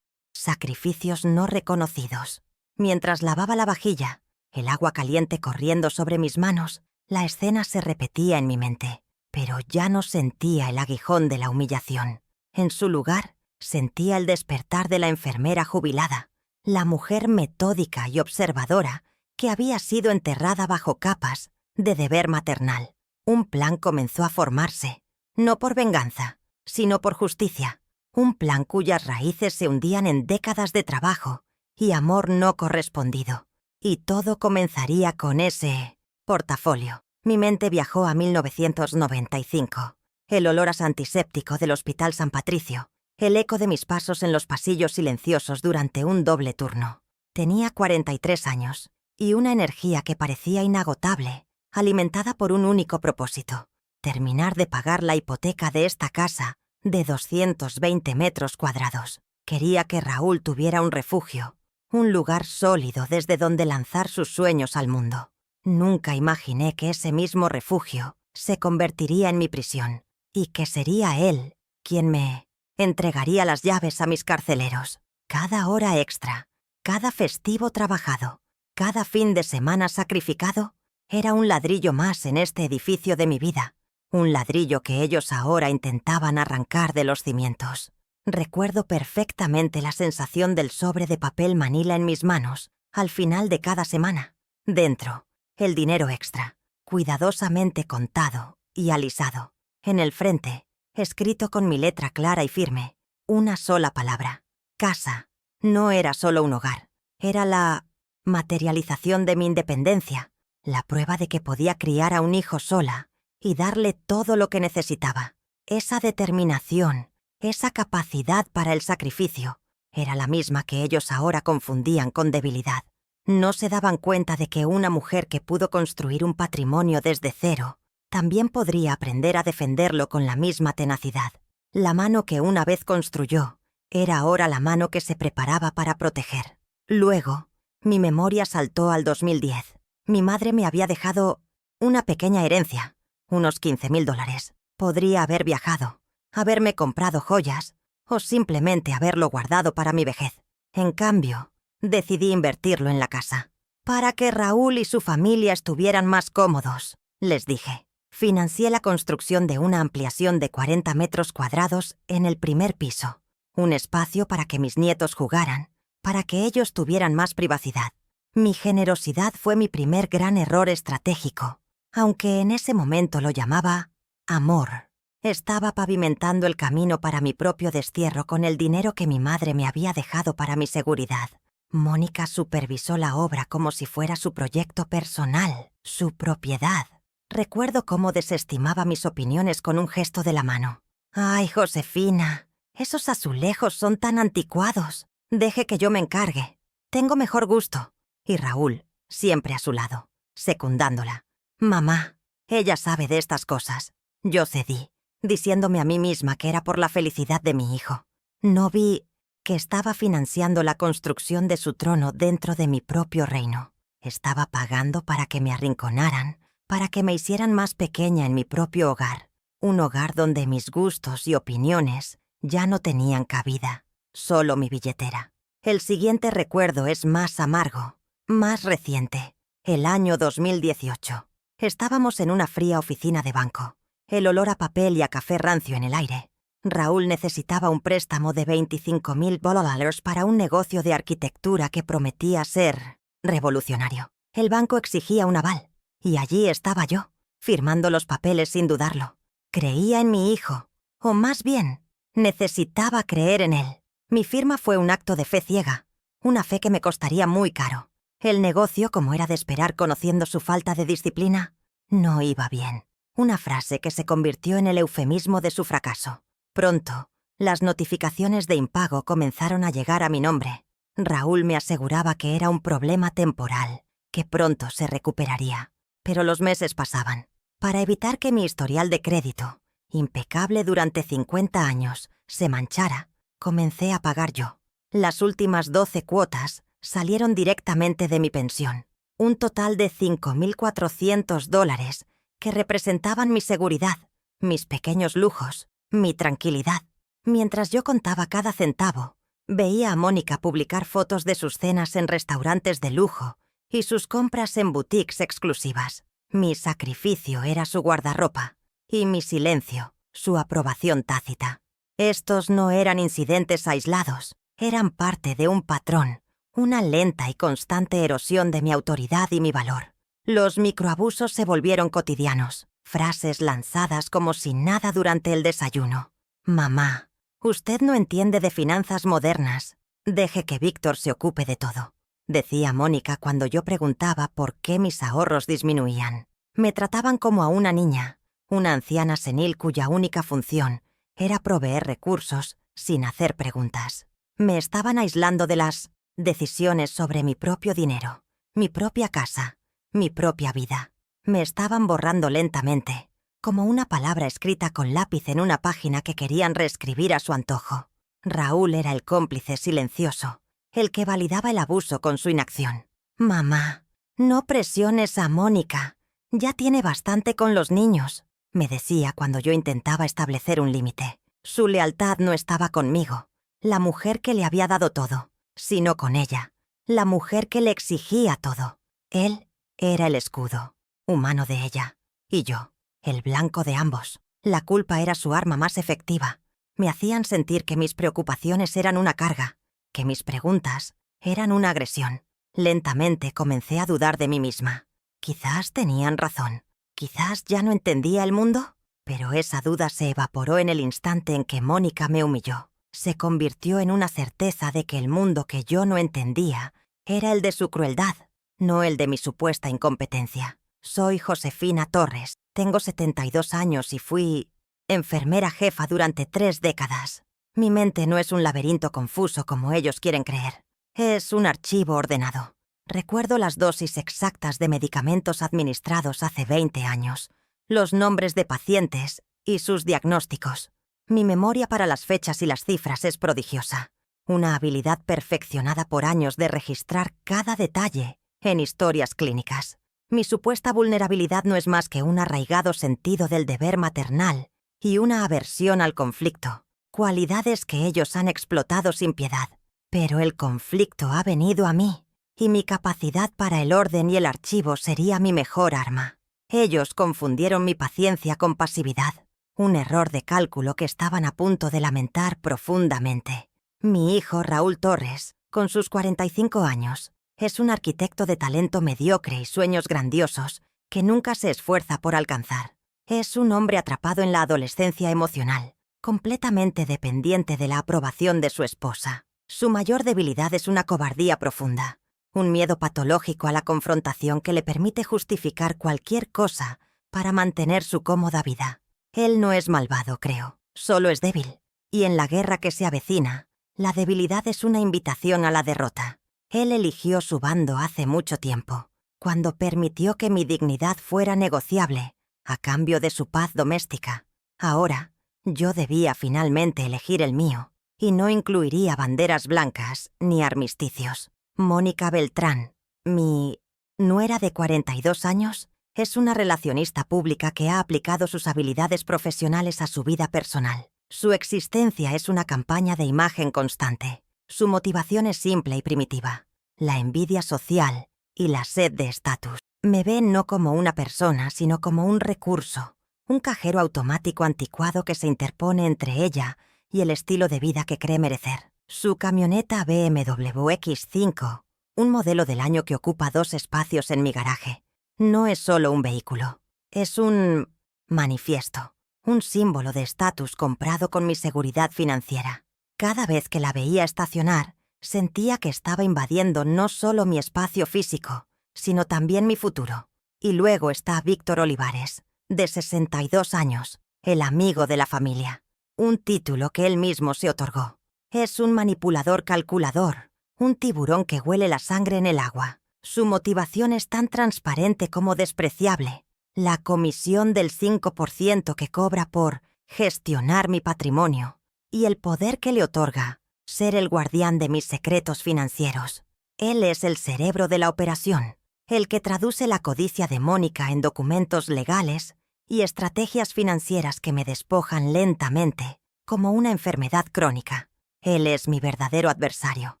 sacrificios no reconocidos. Mientras lavaba la vajilla, el agua caliente corriendo sobre mis manos, la escena se repetía en mi mente, pero ya no sentía el aguijón de la humillación. En su lugar, sentía el despertar de la enfermera jubilada, la mujer metódica y observadora que había sido enterrada bajo capas de deber maternal. Un plan comenzó a formarse, no por venganza, sino por justicia. Un plan cuyas raíces se hundían en décadas de trabajo y amor no correspondido. Y todo comenzaría con ese portafolio. Mi mente viajó a 1995. El olor a antiséptico del Hospital San Patricio, el eco de mis pasos en los pasillos silenciosos durante un doble turno. Tenía 43 años y una energía que parecía inagotable, alimentada por un único propósito: terminar de pagar la hipoteca de esta casa de 220 metros cuadrados. Quería que Raúl tuviera un refugio, un lugar sólido desde donde lanzar sus sueños al mundo. Nunca imaginé que ese mismo refugio se convertiría en mi prisión y que sería él quien me entregaría las llaves a mis carceleros. Cada hora extra, cada festivo trabajado, cada fin de semana sacrificado, Era un ladrillo más en este edificio de mi vida, un ladrillo que ellos ahora intentaban arrancar de los cimientos. Recuerdo perfectamente la sensación del sobre de papel manila en mis manos, al final de cada semana. Dentro, el dinero extra, cuidadosamente contado y alisado. En el frente, escrito con mi letra clara y firme, una sola palabra: casa. No era solo un hogar, era la materialización de mi independencia, la prueba de que podía criar a un hijo sola y darle todo lo que necesitaba. Esa determinación, esa capacidad para el sacrificio, era la misma que ellos ahora confundían con debilidad. No se daban cuenta de que una mujer que pudo construir un patrimonio desde cero también podría aprender a defenderlo con la misma tenacidad. La mano que una vez construyó era ahora la mano que se preparaba para proteger. Luego, mi memoria saltó al 2010. Mi madre me había dejado una pequeña herencia, unos $15,000. Podría haber viajado, haberme comprado joyas o simplemente haberlo guardado para mi vejez. En cambio, decidí invertirlo en la casa. Para que Raúl y su familia estuvieran más cómodos, les dije. Financié la construcción de una ampliación de 40 metros cuadrados en el primer piso. Un espacio para que mis nietos jugaran, para que ellos tuvieran más privacidad. Mi generosidad fue mi primer gran error estratégico, aunque en ese momento lo llamaba amor. Estaba pavimentando el camino para mi propio destierro con el dinero que mi madre me había dejado para mi seguridad. Mónica supervisó la obra como si fuera su proyecto personal, su propiedad. Recuerdo cómo desestimaba mis opiniones con un gesto de la mano. «Ay, Josefina, esos azulejos son tan anticuados. Deje que yo me encargue. Tengo mejor gusto». Y Raúl, siempre a su lado, secundándola. «Mamá, ella sabe de estas cosas». Yo cedí, diciéndome a mí misma que era por la felicidad de mi hijo. No vi que estaba financiando la construcción de su trono dentro de mi propio reino. Estaba pagando para que me arrinconaran, para que me hicieran más pequeña en mi propio hogar. Un hogar donde mis gustos y opiniones ya no tenían cabida, solo mi billetera. El siguiente recuerdo es más amargo, más reciente, el año 2018. Estábamos en una fría oficina de banco, el olor a papel y a café rancio en el aire. Raúl necesitaba un préstamo de $25,000 para un negocio de arquitectura que prometía ser revolucionario. El banco exigía un aval, y allí estaba yo, firmando los papeles sin dudarlo. Creía en mi hijo, o más bien, necesitaba creer en él. Mi firma fue un acto de fe ciega, una fe que me costaría muy caro. El negocio, como era de esperar conociendo su falta de disciplina, no iba bien. Una frase que se convirtió en el eufemismo de su fracaso. Pronto, las notificaciones de impago comenzaron a llegar a mi nombre. Raúl me aseguraba que era un problema temporal, que pronto se recuperaría. Pero los meses pasaban. Para evitar que mi historial de crédito, impecable durante 50 años, se manchara, comencé a pagar yo. Las últimas 12 cuotas salieron directamente de mi pensión. Un total de $5,400 que representaban mi seguridad, mis pequeños lujos, mi tranquilidad. Mientras yo contaba cada centavo, veía a Mónica publicar fotos de sus cenas en restaurantes de lujo y sus compras en boutiques exclusivas. Mi sacrificio era su guardarropa y mi silencio, su aprobación tácita. Estos no eran incidentes aislados, eran parte de un patrón, una lenta y constante erosión de mi autoridad y mi valor. Los microabusos se volvieron cotidianos, frases lanzadas como si nada durante el desayuno. «Mamá, usted no entiende de finanzas modernas. Deje que Víctor se ocupe de todo», decía Mónica cuando yo preguntaba por qué mis ahorros disminuían. Me trataban como a una niña, una anciana senil cuya única función era proveer recursos sin hacer preguntas. Me estaban aislando de las decisiones sobre mi propio dinero, mi propia casa, mi propia vida. Me estaban borrando lentamente, como una palabra escrita con lápiz en una página que querían reescribir a su antojo. Raúl era el cómplice silencioso, el que validaba el abuso con su inacción. «Mamá, no presiones a Mónica. Ya tiene bastante con los niños», me decía cuando yo intentaba establecer un límite. Su lealtad no estaba conmigo, la mujer que le había dado todo, sino con ella, la mujer que le exigía todo. Él era el escudo. humano de ella. Y yo, el blanco de ambos. La culpa era su arma más efectiva. Me hacían sentir que mis preocupaciones eran una carga, que mis preguntas eran una agresión. Lentamente comencé a dudar de mí misma. Quizás tenían razón. Quizás ya no entendía el mundo. Pero esa duda se evaporó en el instante en que Mónica me humilló. Se convirtió en una certeza de que el mundo que yo no entendía era el de su crueldad, no el de mi supuesta incompetencia. Soy Josefina Torres, tengo 72 años y fui enfermera jefa durante 3 décadas. Mi mente no es un laberinto confuso como ellos quieren creer. Es un archivo ordenado. Recuerdo las dosis exactas de medicamentos administrados hace 20 años, los nombres de pacientes y sus diagnósticos. Mi memoria para las fechas y las cifras es prodigiosa. Una habilidad perfeccionada por años de registrar cada detalle en historias clínicas. Mi supuesta vulnerabilidad no es más que un arraigado sentido del deber maternal y una aversión al conflicto, cualidades que ellos han explotado sin piedad. Pero el conflicto ha venido a mí, y mi capacidad para el orden y el archivo sería mi mejor arma. Ellos confundieron mi paciencia con pasividad, un error de cálculo que estaban a punto de lamentar profundamente. Mi hijo Raúl Torres, con sus 45 años, es un arquitecto de talento mediocre y sueños grandiosos que nunca se esfuerza por alcanzar. Es un hombre atrapado en la adolescencia emocional, completamente dependiente de la aprobación de su esposa. Su mayor debilidad es una cobardía profunda, un miedo patológico a la confrontación que le permite justificar cualquier cosa para mantener su cómoda vida. Él no es malvado, creo, solo es débil. Y en la guerra que se avecina, la debilidad es una invitación a la derrota. Él eligió su bando hace mucho tiempo, cuando permitió que mi dignidad fuera negociable, a cambio de su paz doméstica. Ahora, yo debía finalmente elegir el mío, y no incluiría banderas blancas ni armisticios. Mónica Beltrán, mi nuera de 42 años, es una relacionista pública que ha aplicado sus habilidades profesionales a su vida personal. Su existencia es una campaña de imagen constante. Su motivación es simple y primitiva: la envidia social y la sed de estatus. Me ven no como una persona, sino como un recurso, un cajero automático anticuado que se interpone entre ella y el estilo de vida que cree merecer. Su camioneta BMW X5, un modelo del año que ocupa 2 espacios en mi garaje, no es solo un vehículo, es un manifiesto, un símbolo de estatus comprado con mi seguridad financiera. Cada vez que la veía estacionar, sentía que estaba invadiendo no solo mi espacio físico, sino también mi futuro. Y luego está Víctor Olivares, de 62 años, el amigo de la familia, un título que él mismo se otorgó. Es un manipulador calculador, un tiburón que huele la sangre en el agua. Su motivación es tan transparente como despreciable: la comisión del 5% que cobra por gestionar mi patrimonio, y el poder que le otorga ser el guardián de mis secretos financieros. Él es el cerebro de la operación, el que traduce la codicia de Mónica en documentos legales y estrategias financieras que me despojan lentamente, como una enfermedad crónica. Él es mi verdadero adversario,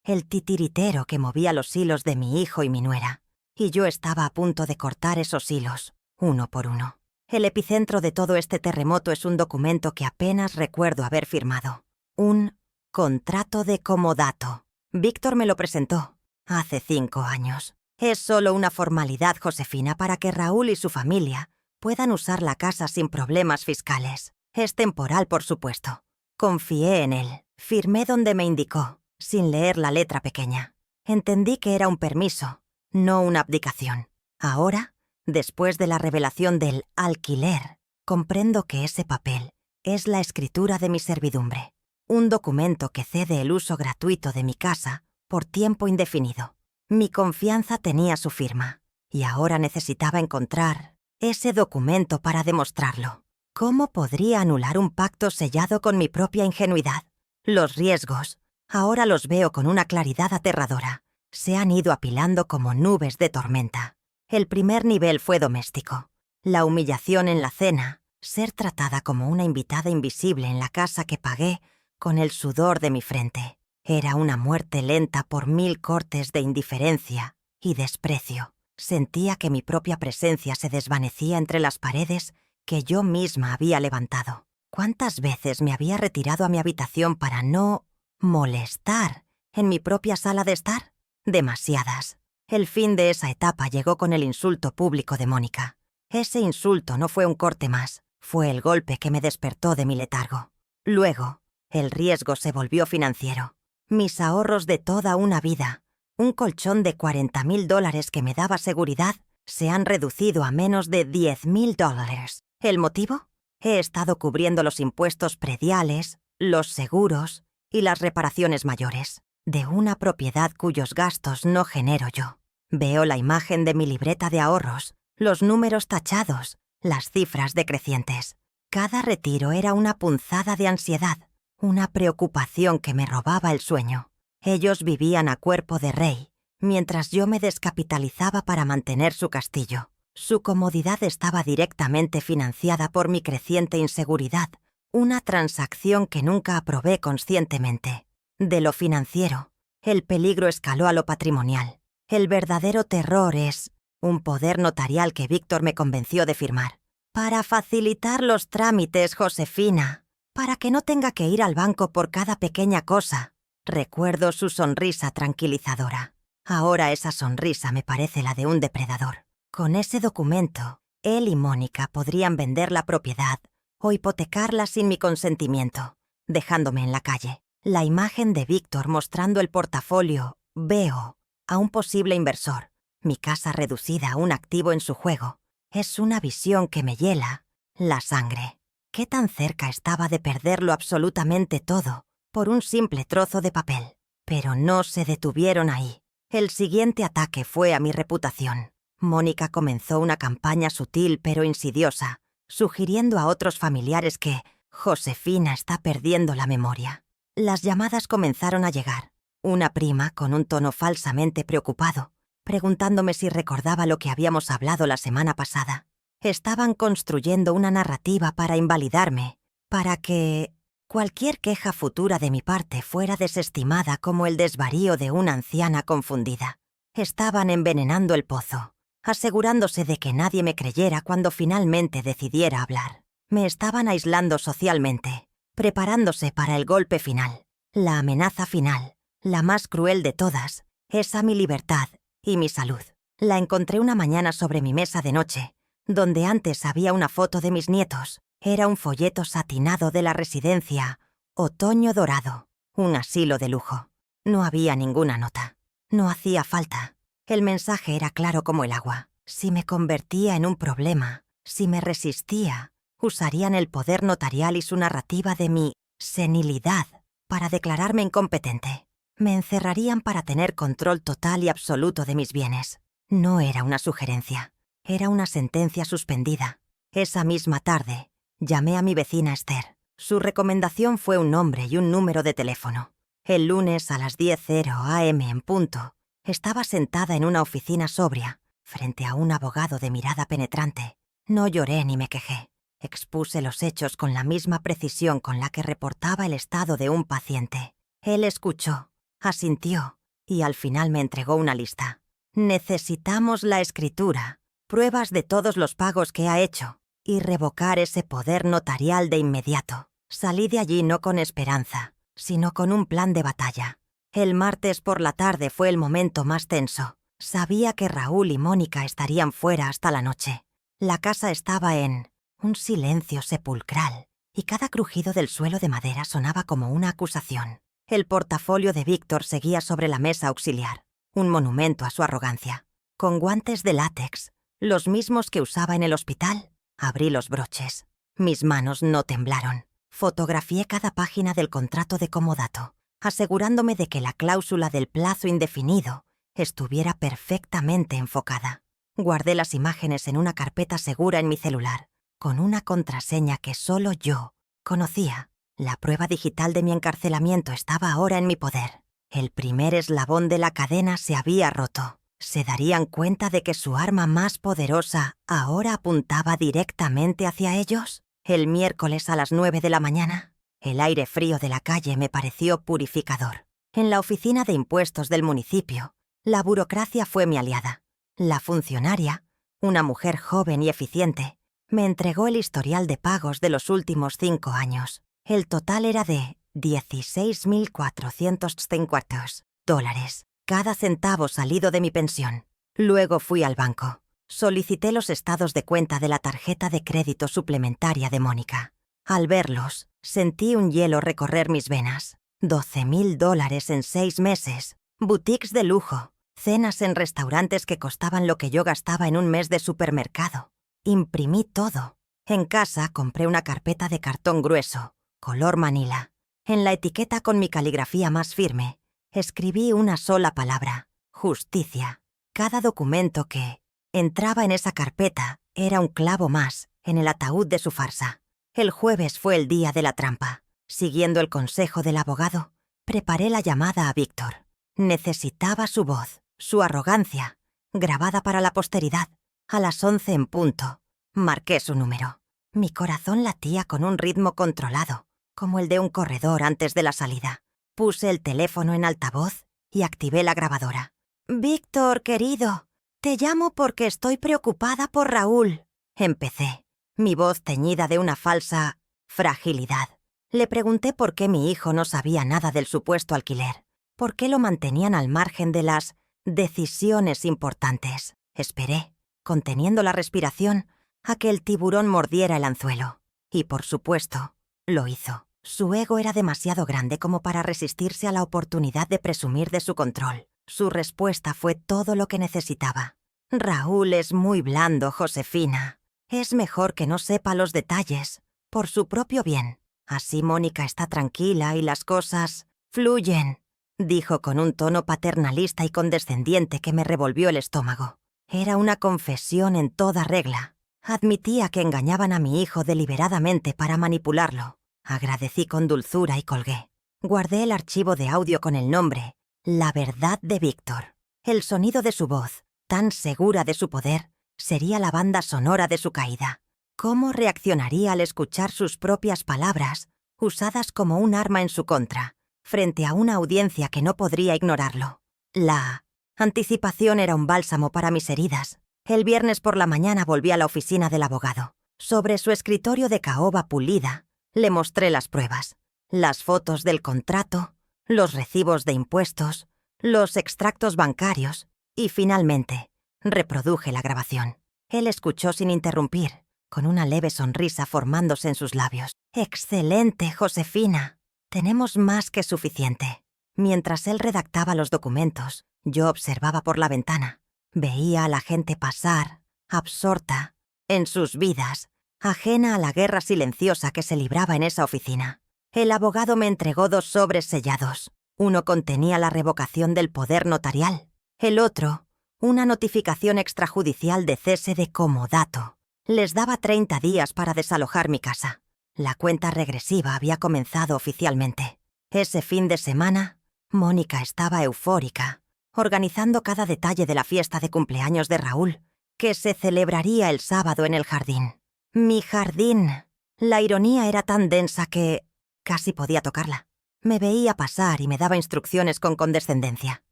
el titiritero que movía los hilos de mi hijo y mi nuera. Y yo estaba a punto de cortar esos hilos, uno por uno. El epicentro de todo este terremoto es un documento que apenas recuerdo haber firmado. Un contrato de comodato. Víctor me lo presentó hace 5 años. Es solo una formalidad, Josefina, para que Raúl y su familia puedan usar la casa sin problemas fiscales. Es temporal, por supuesto. Confié en él. Firmé donde me indicó, sin leer la letra pequeña. Entendí que era un permiso, no una abdicación. Ahora, después de la revelación del alquiler, comprendo que ese papel es la escritura de mi servidumbre. Un documento que cede el uso gratuito de mi casa por tiempo indefinido. Mi confianza tenía su firma, y ahora necesitaba encontrar ese documento para demostrarlo. ¿Cómo podría anular un pacto sellado con mi propia ingenuidad? Los riesgos, ahora los veo con una claridad aterradora. Se han ido apilando como nubes de tormenta. El primer nivel fue doméstico. La humillación en la cena, ser tratada como una invitada invisible en la casa que pagué con el sudor de mi frente. Era una muerte lenta por 1000 cortes de indiferencia y desprecio. Sentía que mi propia presencia se desvanecía entre las paredes que yo misma había levantado. ¿Cuántas veces me había retirado a mi habitación para no molestar en mi propia sala de estar? Demasiadas. El fin de esa etapa llegó con el insulto público de Mónica. Ese insulto no fue un corte más, fue el golpe que me despertó de mi letargo. Luego, el riesgo se volvió financiero. Mis ahorros de toda una vida, un colchón de $40,000 que me daba seguridad, se han reducido a menos de $10,000. ¿El motivo? He estado cubriendo los impuestos prediales, los seguros y las reparaciones mayores de una propiedad cuyos gastos no genero yo. Veo la imagen de mi libreta de ahorros, los números tachados, las cifras decrecientes. Cada retiro era una punzada de ansiedad, una preocupación que me robaba el sueño. Ellos vivían a cuerpo de rey, mientras yo me descapitalizaba para mantener su castillo. Su comodidad estaba directamente financiada por mi creciente inseguridad, una transacción que nunca aprobé conscientemente. De lo financiero, el peligro escaló a lo patrimonial. El verdadero terror es un poder notarial que Víctor me convenció de firmar. Para facilitar los trámites, Josefina, para que no tenga que ir al banco por cada pequeña cosa. Recuerdo su sonrisa tranquilizadora. Ahora esa sonrisa me parece la de un depredador. Con ese documento, él y Mónica podrían vender la propiedad o hipotecarla sin mi consentimiento, dejándome en la calle. La imagen de Víctor mostrando el portafolio, veo, a un posible inversor, mi casa reducida a un activo en su juego. Es una visión que me hiela la sangre. ¿Qué tan cerca estaba de perderlo absolutamente todo por un simple trozo de papel? Pero no se detuvieron ahí. El siguiente ataque fue a mi reputación. Mónica comenzó una campaña sutil pero insidiosa, sugiriendo a otros familiares que Josefina está perdiendo la memoria. Las llamadas comenzaron a llegar. Una prima, con un tono falsamente preocupado, preguntándome si recordaba lo que habíamos hablado la semana pasada. Estaban construyendo una narrativa para invalidarme, para que cualquier queja futura de mi parte fuera desestimada como el desvarío de una anciana confundida. Estaban envenenando el pozo, asegurándose de que nadie me creyera cuando finalmente decidiera hablar. Me estaban aislando socialmente, preparándose para el golpe final, la amenaza final, la más cruel de todas, esa mi libertad y mi salud. La encontré una mañana sobre mi mesa de noche, donde antes había una foto de mis nietos. Era un folleto satinado de la residencia Otoño Dorado, un asilo de lujo. No había ninguna nota. No hacía falta. El mensaje era claro como el agua. Si me convertía en un problema, si me resistía, usarían el poder notarial y su narrativa de mi senilidad para declararme incompetente. Me encerrarían para tener control total y absoluto de mis bienes. No era una sugerencia, era una sentencia suspendida. Esa misma tarde, llamé a mi vecina Esther. Su recomendación fue un nombre y un número de teléfono. El lunes a las 10:00 a.m. en punto, estaba sentada en una oficina sobria, frente a un abogado de mirada penetrante. No lloré ni me quejé. Expuse los hechos con la misma precisión con la que reportaba el estado de un paciente. Él escuchó, asintió y al final me entregó una lista. Necesitamos la escritura, pruebas de todos los pagos que ha hecho y revocar ese poder notarial de inmediato. Salí de allí no con esperanza, sino con un plan de batalla. El martes por la tarde fue el momento más tenso. Sabía que Raúl y Mónica estarían fuera hasta la noche. La casa estaba en un silencio sepulcral y cada crujido del suelo de madera sonaba como una acusación. El portafolio de Víctor seguía sobre la mesa auxiliar, un monumento a su arrogancia. Con guantes de látex, los mismos que usaba en el hospital, abrí los broches. Mis manos no temblaron. Fotografié cada página del contrato de comodato, asegurándome de que la cláusula del plazo indefinido estuviera perfectamente enfocada. Guardé las imágenes en una carpeta segura en mi celular, con una contraseña que solo yo conocía. La prueba digital de mi encarcelamiento estaba ahora en mi poder. El primer eslabón de la cadena se había roto. ¿Se darían cuenta de que su arma más poderosa ahora apuntaba directamente hacia ellos? El miércoles a las 9 de la mañana, el aire frío de la calle me pareció purificador. En la oficina de impuestos del municipio, la burocracia fue mi aliada. La funcionaria, una mujer joven y eficiente, me entregó el historial de pagos de los últimos 5 años. El total era de $16,450, cada centavo salido de mi pensión. Luego fui al banco. Solicité los estados de cuenta de la tarjeta de crédito suplementaria de Mónica. Al verlos, sentí un hielo recorrer mis venas. $12,000 en 6 meses. Boutiques de lujo. Cenas en restaurantes que costaban lo que yo gastaba en un mes de supermercado. Imprimí todo. En casa compré una carpeta de cartón grueso, color manila. En la etiqueta con mi caligrafía más firme, escribí una sola palabra: justicia. Cada documento que entraba en esa carpeta era un clavo más en el ataúd de su farsa. El jueves fue el día de la trampa. Siguiendo el consejo del abogado, preparé la llamada a Víctor. Necesitaba su voz, su arrogancia, grabada para la posteridad. A las 11 en punto, marqué su número. Mi corazón latía con un ritmo controlado, como el de un corredor antes de la salida. Puse el teléfono en altavoz y activé la grabadora. «Víctor, querido, te llamo porque estoy preocupada por Raúl», empecé, mi voz teñida de una falsa fragilidad. Le pregunté por qué mi hijo no sabía nada del supuesto alquiler, por qué lo mantenían al margen de las decisiones importantes. Esperé, conteniendo la respiración, a que el tiburón mordiera el anzuelo. Y por supuesto, lo hizo. Su ego era demasiado grande como para resistirse a la oportunidad de presumir de su control. Su respuesta fue todo lo que necesitaba. «Raúl es muy blando, Josefina. Es mejor que no sepa los detalles, por su propio bien. Así Mónica está tranquila y las cosas fluyen», dijo con un tono paternalista y condescendiente que me revolvió el estómago. Era una confesión en toda regla. Admitía que engañaban a mi hijo deliberadamente para manipularlo. Agradecí con dulzura y colgué. Guardé el archivo de audio con el nombre «La verdad de Víctor». El sonido de su voz, tan segura de su poder, sería la banda sonora de su caída. ¿Cómo reaccionaría al escuchar sus propias palabras, usadas como un arma en su contra, frente a una audiencia que no podría ignorarlo? La anticipación era un bálsamo para mis heridas. El viernes por la mañana volví a la oficina del abogado. Sobre su escritorio de caoba pulida, le mostré las pruebas, las fotos del contrato, los recibos de impuestos, los extractos bancarios y, finalmente, reproduje la grabación. Él escuchó sin interrumpir, con una leve sonrisa formándose en sus labios. «Excelente, Josefina. Tenemos más que suficiente». Mientras él redactaba los documentos, yo observaba por la ventana. Veía a la gente pasar, absorta, en sus vidas, ajena a la guerra silenciosa que se libraba en esa oficina. El abogado me entregó 2 sobres sellados. Uno contenía la revocación del poder notarial. El otro, una notificación extrajudicial de cese de comodato. Les daba 30 días para desalojar mi casa. La cuenta regresiva había comenzado oficialmente. Ese fin de semana, Mónica estaba eufórica, organizando cada detalle de la fiesta de cumpleaños de Raúl, que se celebraría el sábado en el jardín. Mi jardín. La ironía era tan densa que casi podía tocarla. Me veía pasar y me daba instrucciones con condescendencia.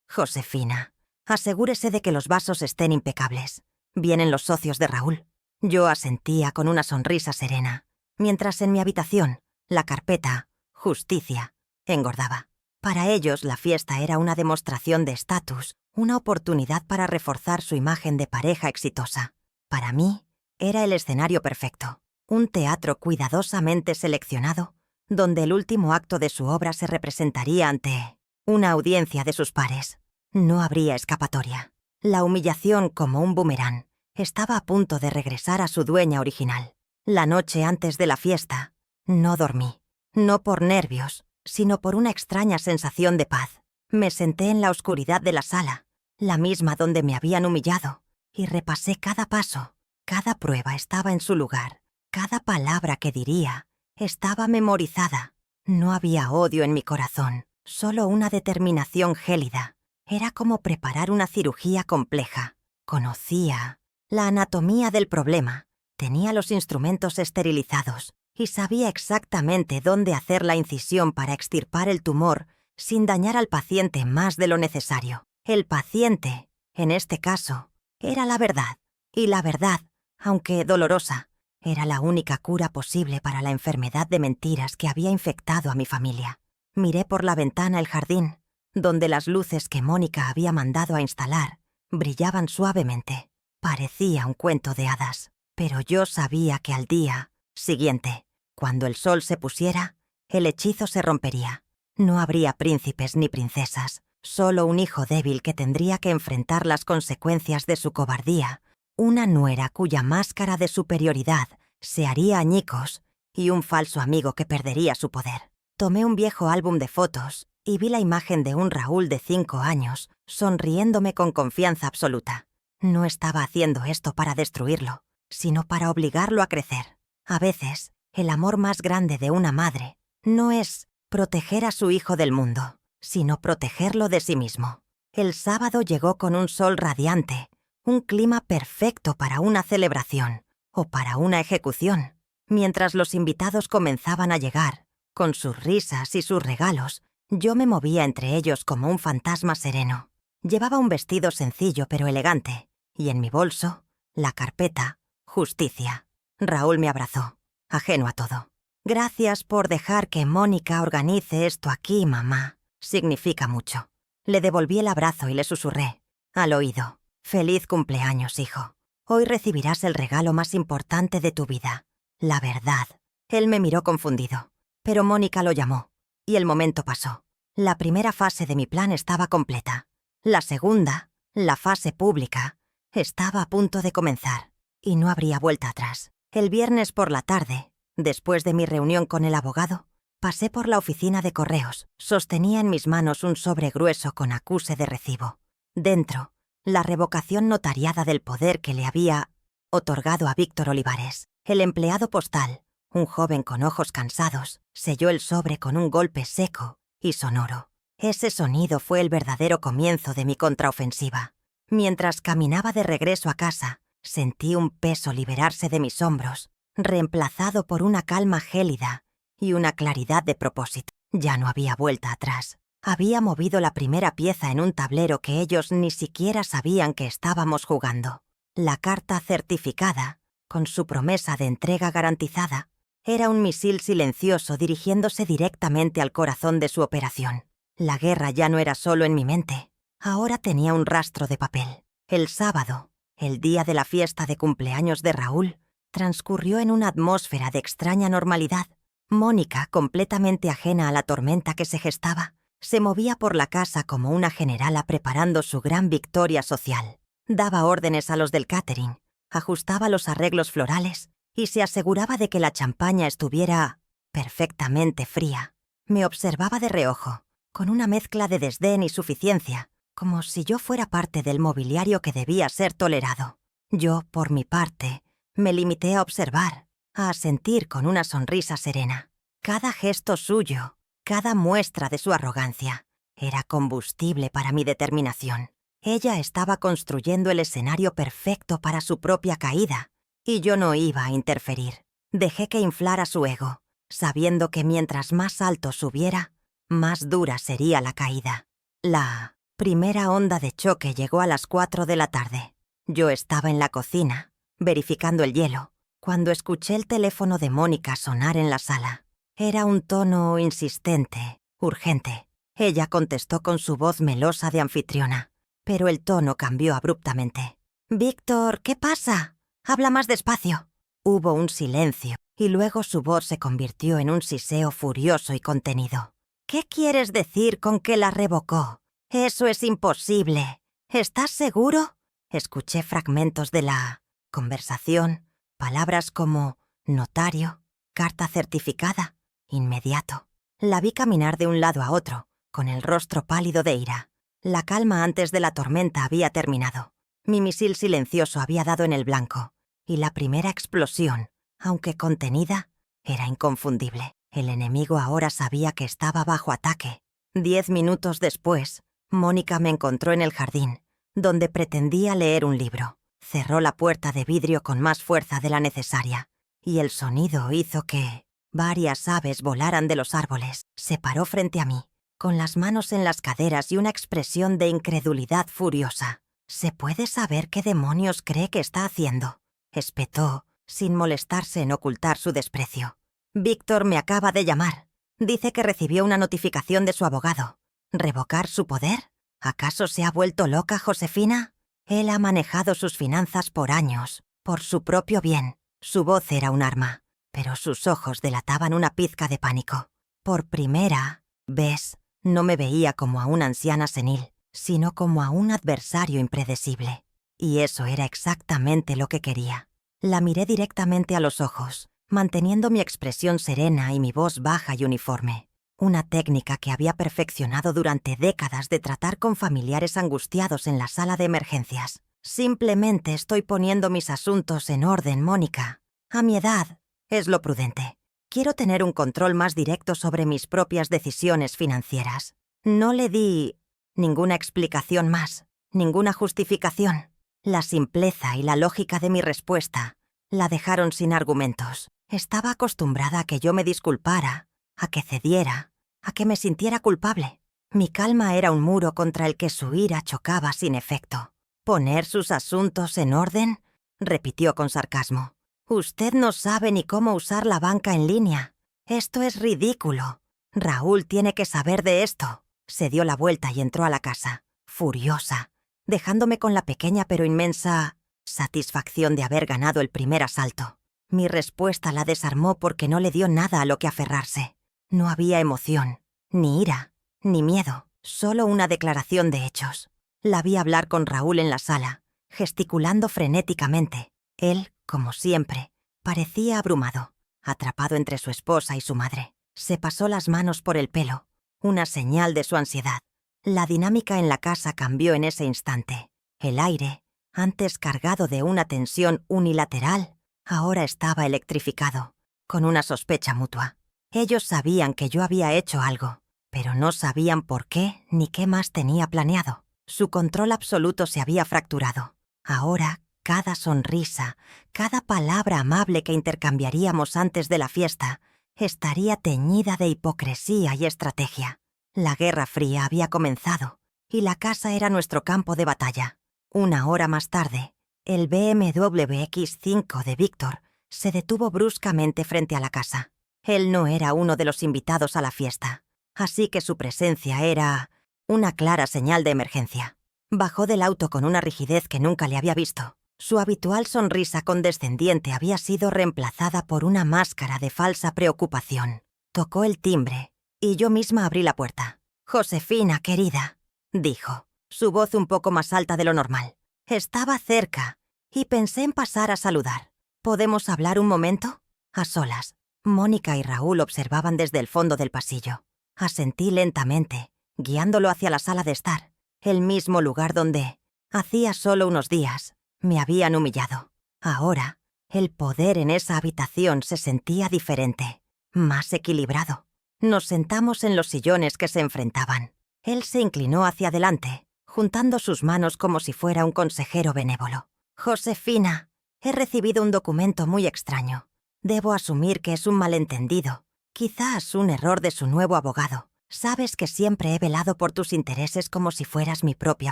«Josefina, asegúrese de que los vasos estén impecables. Vienen los socios de Raúl». Yo asentía con una sonrisa serena, mientras en mi habitación, la carpeta «Justicia» engordaba. Para ellos, la fiesta era una demostración de estatus, una oportunidad para reforzar su imagen de pareja exitosa. Para mí, era el escenario perfecto, un teatro cuidadosamente seleccionado, donde el último acto de su obra se representaría ante una audiencia de sus pares. No habría escapatoria. La humillación, como un boomerang, estaba a punto de regresar a su dueña original. La noche antes de la fiesta, no dormí, no por nervios, sino por una extraña sensación de paz. Me senté en la oscuridad de la sala, la misma donde me habían humillado, y repasé cada paso. Cada prueba estaba en su lugar. Cada palabra que diría estaba memorizada. No había odio en mi corazón, solo una determinación gélida. Era como preparar una cirugía compleja. Conocía la anatomía del problema, tenía los instrumentos esterilizados y sabía exactamente dónde hacer la incisión para extirpar el tumor sin dañar al paciente más de lo necesario. El paciente, en este caso, Era la verdad. Y la verdad, aunque dolorosa, era la única cura posible para la enfermedad de mentiras que había infectado a mi familia. Miré por la ventana el jardín, donde las luces que Mónica había mandado a instalar brillaban suavemente. Parecía un cuento de hadas, pero yo sabía que al día siguiente, cuando el sol se pusiera, el hechizo se rompería. No habría príncipes ni princesas, solo un hijo débil que tendría que enfrentar las consecuencias de su cobardía, una nuera cuya máscara de superioridad se haría añicos y un falso amigo que perdería su poder. Tomé un viejo álbum de fotos y vi la imagen de un Raúl de 5 años, sonriéndome con confianza absoluta. No estaba haciendo esto para destruirlo, sino para obligarlo a crecer. A veces, el amor más grande de una madre no es proteger a su hijo del mundo, sino protegerlo de sí mismo. El sábado llegó con un sol radiante, un clima perfecto para una celebración o para una ejecución. Mientras los invitados comenzaban a llegar, con sus risas y sus regalos, yo me movía entre ellos como un fantasma sereno. Llevaba un vestido sencillo pero elegante, y en mi bolso, la carpeta Justicia. Raúl me abrazó, ajeno a todo. «Gracias por dejar que Mónica organice esto aquí, mamá. Significa mucho». Le devolví el abrazo y le susurré al oído: «Feliz cumpleaños, hijo. Hoy recibirás el regalo más importante de tu vida, la verdad». Él me miró confundido, pero Mónica lo llamó, y el momento pasó. La primera fase de mi plan estaba completa. La segunda, la fase pública, estaba a punto de comenzar, y no habría vuelta atrás. El viernes por la tarde, después de mi reunión con el abogado, pasé por la oficina de correos. Sostenía en mis manos un sobre grueso con acuse de recibo. Dentro, la revocación notariada del poder que le había otorgado a Víctor Olivares. El empleado postal, un joven con ojos cansados, selló el sobre con un golpe seco y sonoro. Ese sonido fue el verdadero comienzo de mi contraofensiva. Mientras caminaba de regreso a casa, sentí un peso liberarse de mis hombros, reemplazado por una calma gélida y una claridad de propósito. Ya no había vuelta atrás. Había movido la primera pieza en un tablero que ellos ni siquiera sabían que estábamos jugando. La carta certificada, con su promesa de entrega garantizada, era un misil silencioso dirigiéndose directamente al corazón de su operación. La guerra ya no era solo en mi mente. Ahora tenía un rastro de papel. El sábado, el día de la fiesta de cumpleaños de Raúl, transcurrió en una atmósfera de extraña normalidad. Mónica, completamente ajena a la tormenta que se gestaba, se movía por la casa como una generala preparando su gran victoria social. Daba órdenes a los del catering, ajustaba los arreglos florales y se aseguraba de que la champaña estuviera perfectamente fría. Me observaba de reojo, con una mezcla de desdén y suficiencia, como si yo fuera parte del mobiliario que debía ser tolerado. Yo, por mi parte, me limité a observar, a asentir con una sonrisa serena. Cada gesto suyo, cada muestra de su arrogancia, era combustible para mi determinación. Ella estaba construyendo el escenario perfecto para su propia caída, y yo no iba a interferir. Dejé que inflara su ego, sabiendo que mientras más alto subiera, más dura sería la caída. La primera onda de choque llegó a las 4 de la tarde. Yo estaba en la cocina, verificando el hielo, cuando escuché el teléfono de Mónica sonar en la sala. Era un tono insistente, urgente. Ella contestó con su voz melosa de anfitriona, pero el tono cambió abruptamente. «Víctor, ¿qué pasa? Habla más despacio». Hubo un silencio, y luego su voz se convirtió en un siseo furioso y contenido. «¿Qué quieres decir con que la revocó? Eso es imposible. ¿Estás seguro?» Escuché fragmentos de la conversación, palabras como notario, carta certificada, inmediato. La vi caminar de un lado a otro, con el rostro pálido de ira. La calma antes de la tormenta había terminado. Mi misil silencioso había dado en el blanco, y la primera explosión, aunque contenida, era inconfundible. El enemigo ahora sabía que estaba bajo ataque. 10 minutos después, Mónica me encontró en el jardín, donde pretendía leer un libro. Cerró la puerta de vidrio con más fuerza de la necesaria, y el sonido hizo que varias aves volaran de los árboles. Se paró frente a mí, con las manos en las caderas y una expresión de incredulidad furiosa. ¿Se puede saber qué demonios cree que está haciendo?, espetó, sin molestarse en ocultar su desprecio. Víctor me acaba de llamar. Dice que recibió una notificación de su abogado. ¿Revocar su poder? ¿Acaso se ha vuelto loca Josefina? Él ha manejado sus finanzas por años, por su propio bien. Su voz era un arma, pero sus ojos delataban una pizca de pánico. Por primera vez, no me veía como a una anciana senil, sino como a un adversario impredecible. Y eso era exactamente lo que quería. La miré directamente a los ojos, manteniendo mi expresión serena y mi voz baja y uniforme. Una técnica que había perfeccionado durante décadas de tratar con familiares angustiados en la sala de emergencias. Simplemente estoy poniendo mis asuntos en orden, Mónica. A mi edad, es lo prudente. Quiero tener un control más directo sobre mis propias decisiones financieras. No le di ninguna explicación más, ninguna justificación. La simpleza y la lógica de mi respuesta la dejaron sin argumentos. Estaba acostumbrada a que yo me disculpara, a que cediera, a que me sintiera culpable. Mi calma era un muro contra el que su ira chocaba sin efecto. ¿Poner sus asuntos en orden?, repitió con sarcasmo. Usted no sabe ni cómo usar la banca en línea. Esto es ridículo. Raúl tiene que saber de esto. Se dio la vuelta y entró a la casa, furiosa, dejándome con la pequeña pero inmensa satisfacción de haber ganado el primer asalto. Mi respuesta la desarmó porque no le dio nada a lo que aferrarse. No había emoción, ni ira, ni miedo, solo una declaración de hechos. La vi hablar con Raúl en la sala, gesticulando frenéticamente. Él, como siempre, parecía abrumado, atrapado entre su esposa y su madre. Se pasó las manos por el pelo, una señal de su ansiedad. La dinámica en la casa cambió en ese instante. El aire, antes cargado de una tensión unilateral, ahora estaba electrificado, con una sospecha mutua. Ellos sabían que yo había hecho algo, pero no sabían por qué ni qué más tenía planeado. Su control absoluto se había fracturado. Ahora, cada sonrisa, cada palabra amable que intercambiaríamos antes de la fiesta, estaría teñida de hipocresía y estrategia. La Guerra Fría había comenzado, y la casa era nuestro campo de batalla. Una hora más tarde, el BMW X5 de Víctor se detuvo bruscamente frente a la casa. Él no era uno de los invitados a la fiesta, así que su presencia era una clara señal de emergencia. Bajó del auto con una rigidez que nunca le había visto. Su habitual sonrisa condescendiente había sido reemplazada por una máscara de falsa preocupación. Tocó el timbre, y yo misma abrí la puerta. «Josefina, querida», dijo, su voz un poco más alta de lo normal. Estaba cerca, y pensé en pasar a saludar. ¿Podemos hablar un momento? A solas. Mónica y Raúl observaban desde el fondo del pasillo. Asentí lentamente, guiándolo hacia la sala de estar, el mismo lugar donde, hacía solo unos días, me habían humillado. Ahora, el poder en esa habitación se sentía diferente, más equilibrado. Nos sentamos en los sillones que se enfrentaban. Él se inclinó hacia adelante, juntando sus manos como si fuera un consejero benévolo. «Josefina, he recibido un documento muy extraño. Debo asumir que es un malentendido, quizás un error de su nuevo abogado. Sabes que siempre he velado por tus intereses como si fueras mi propia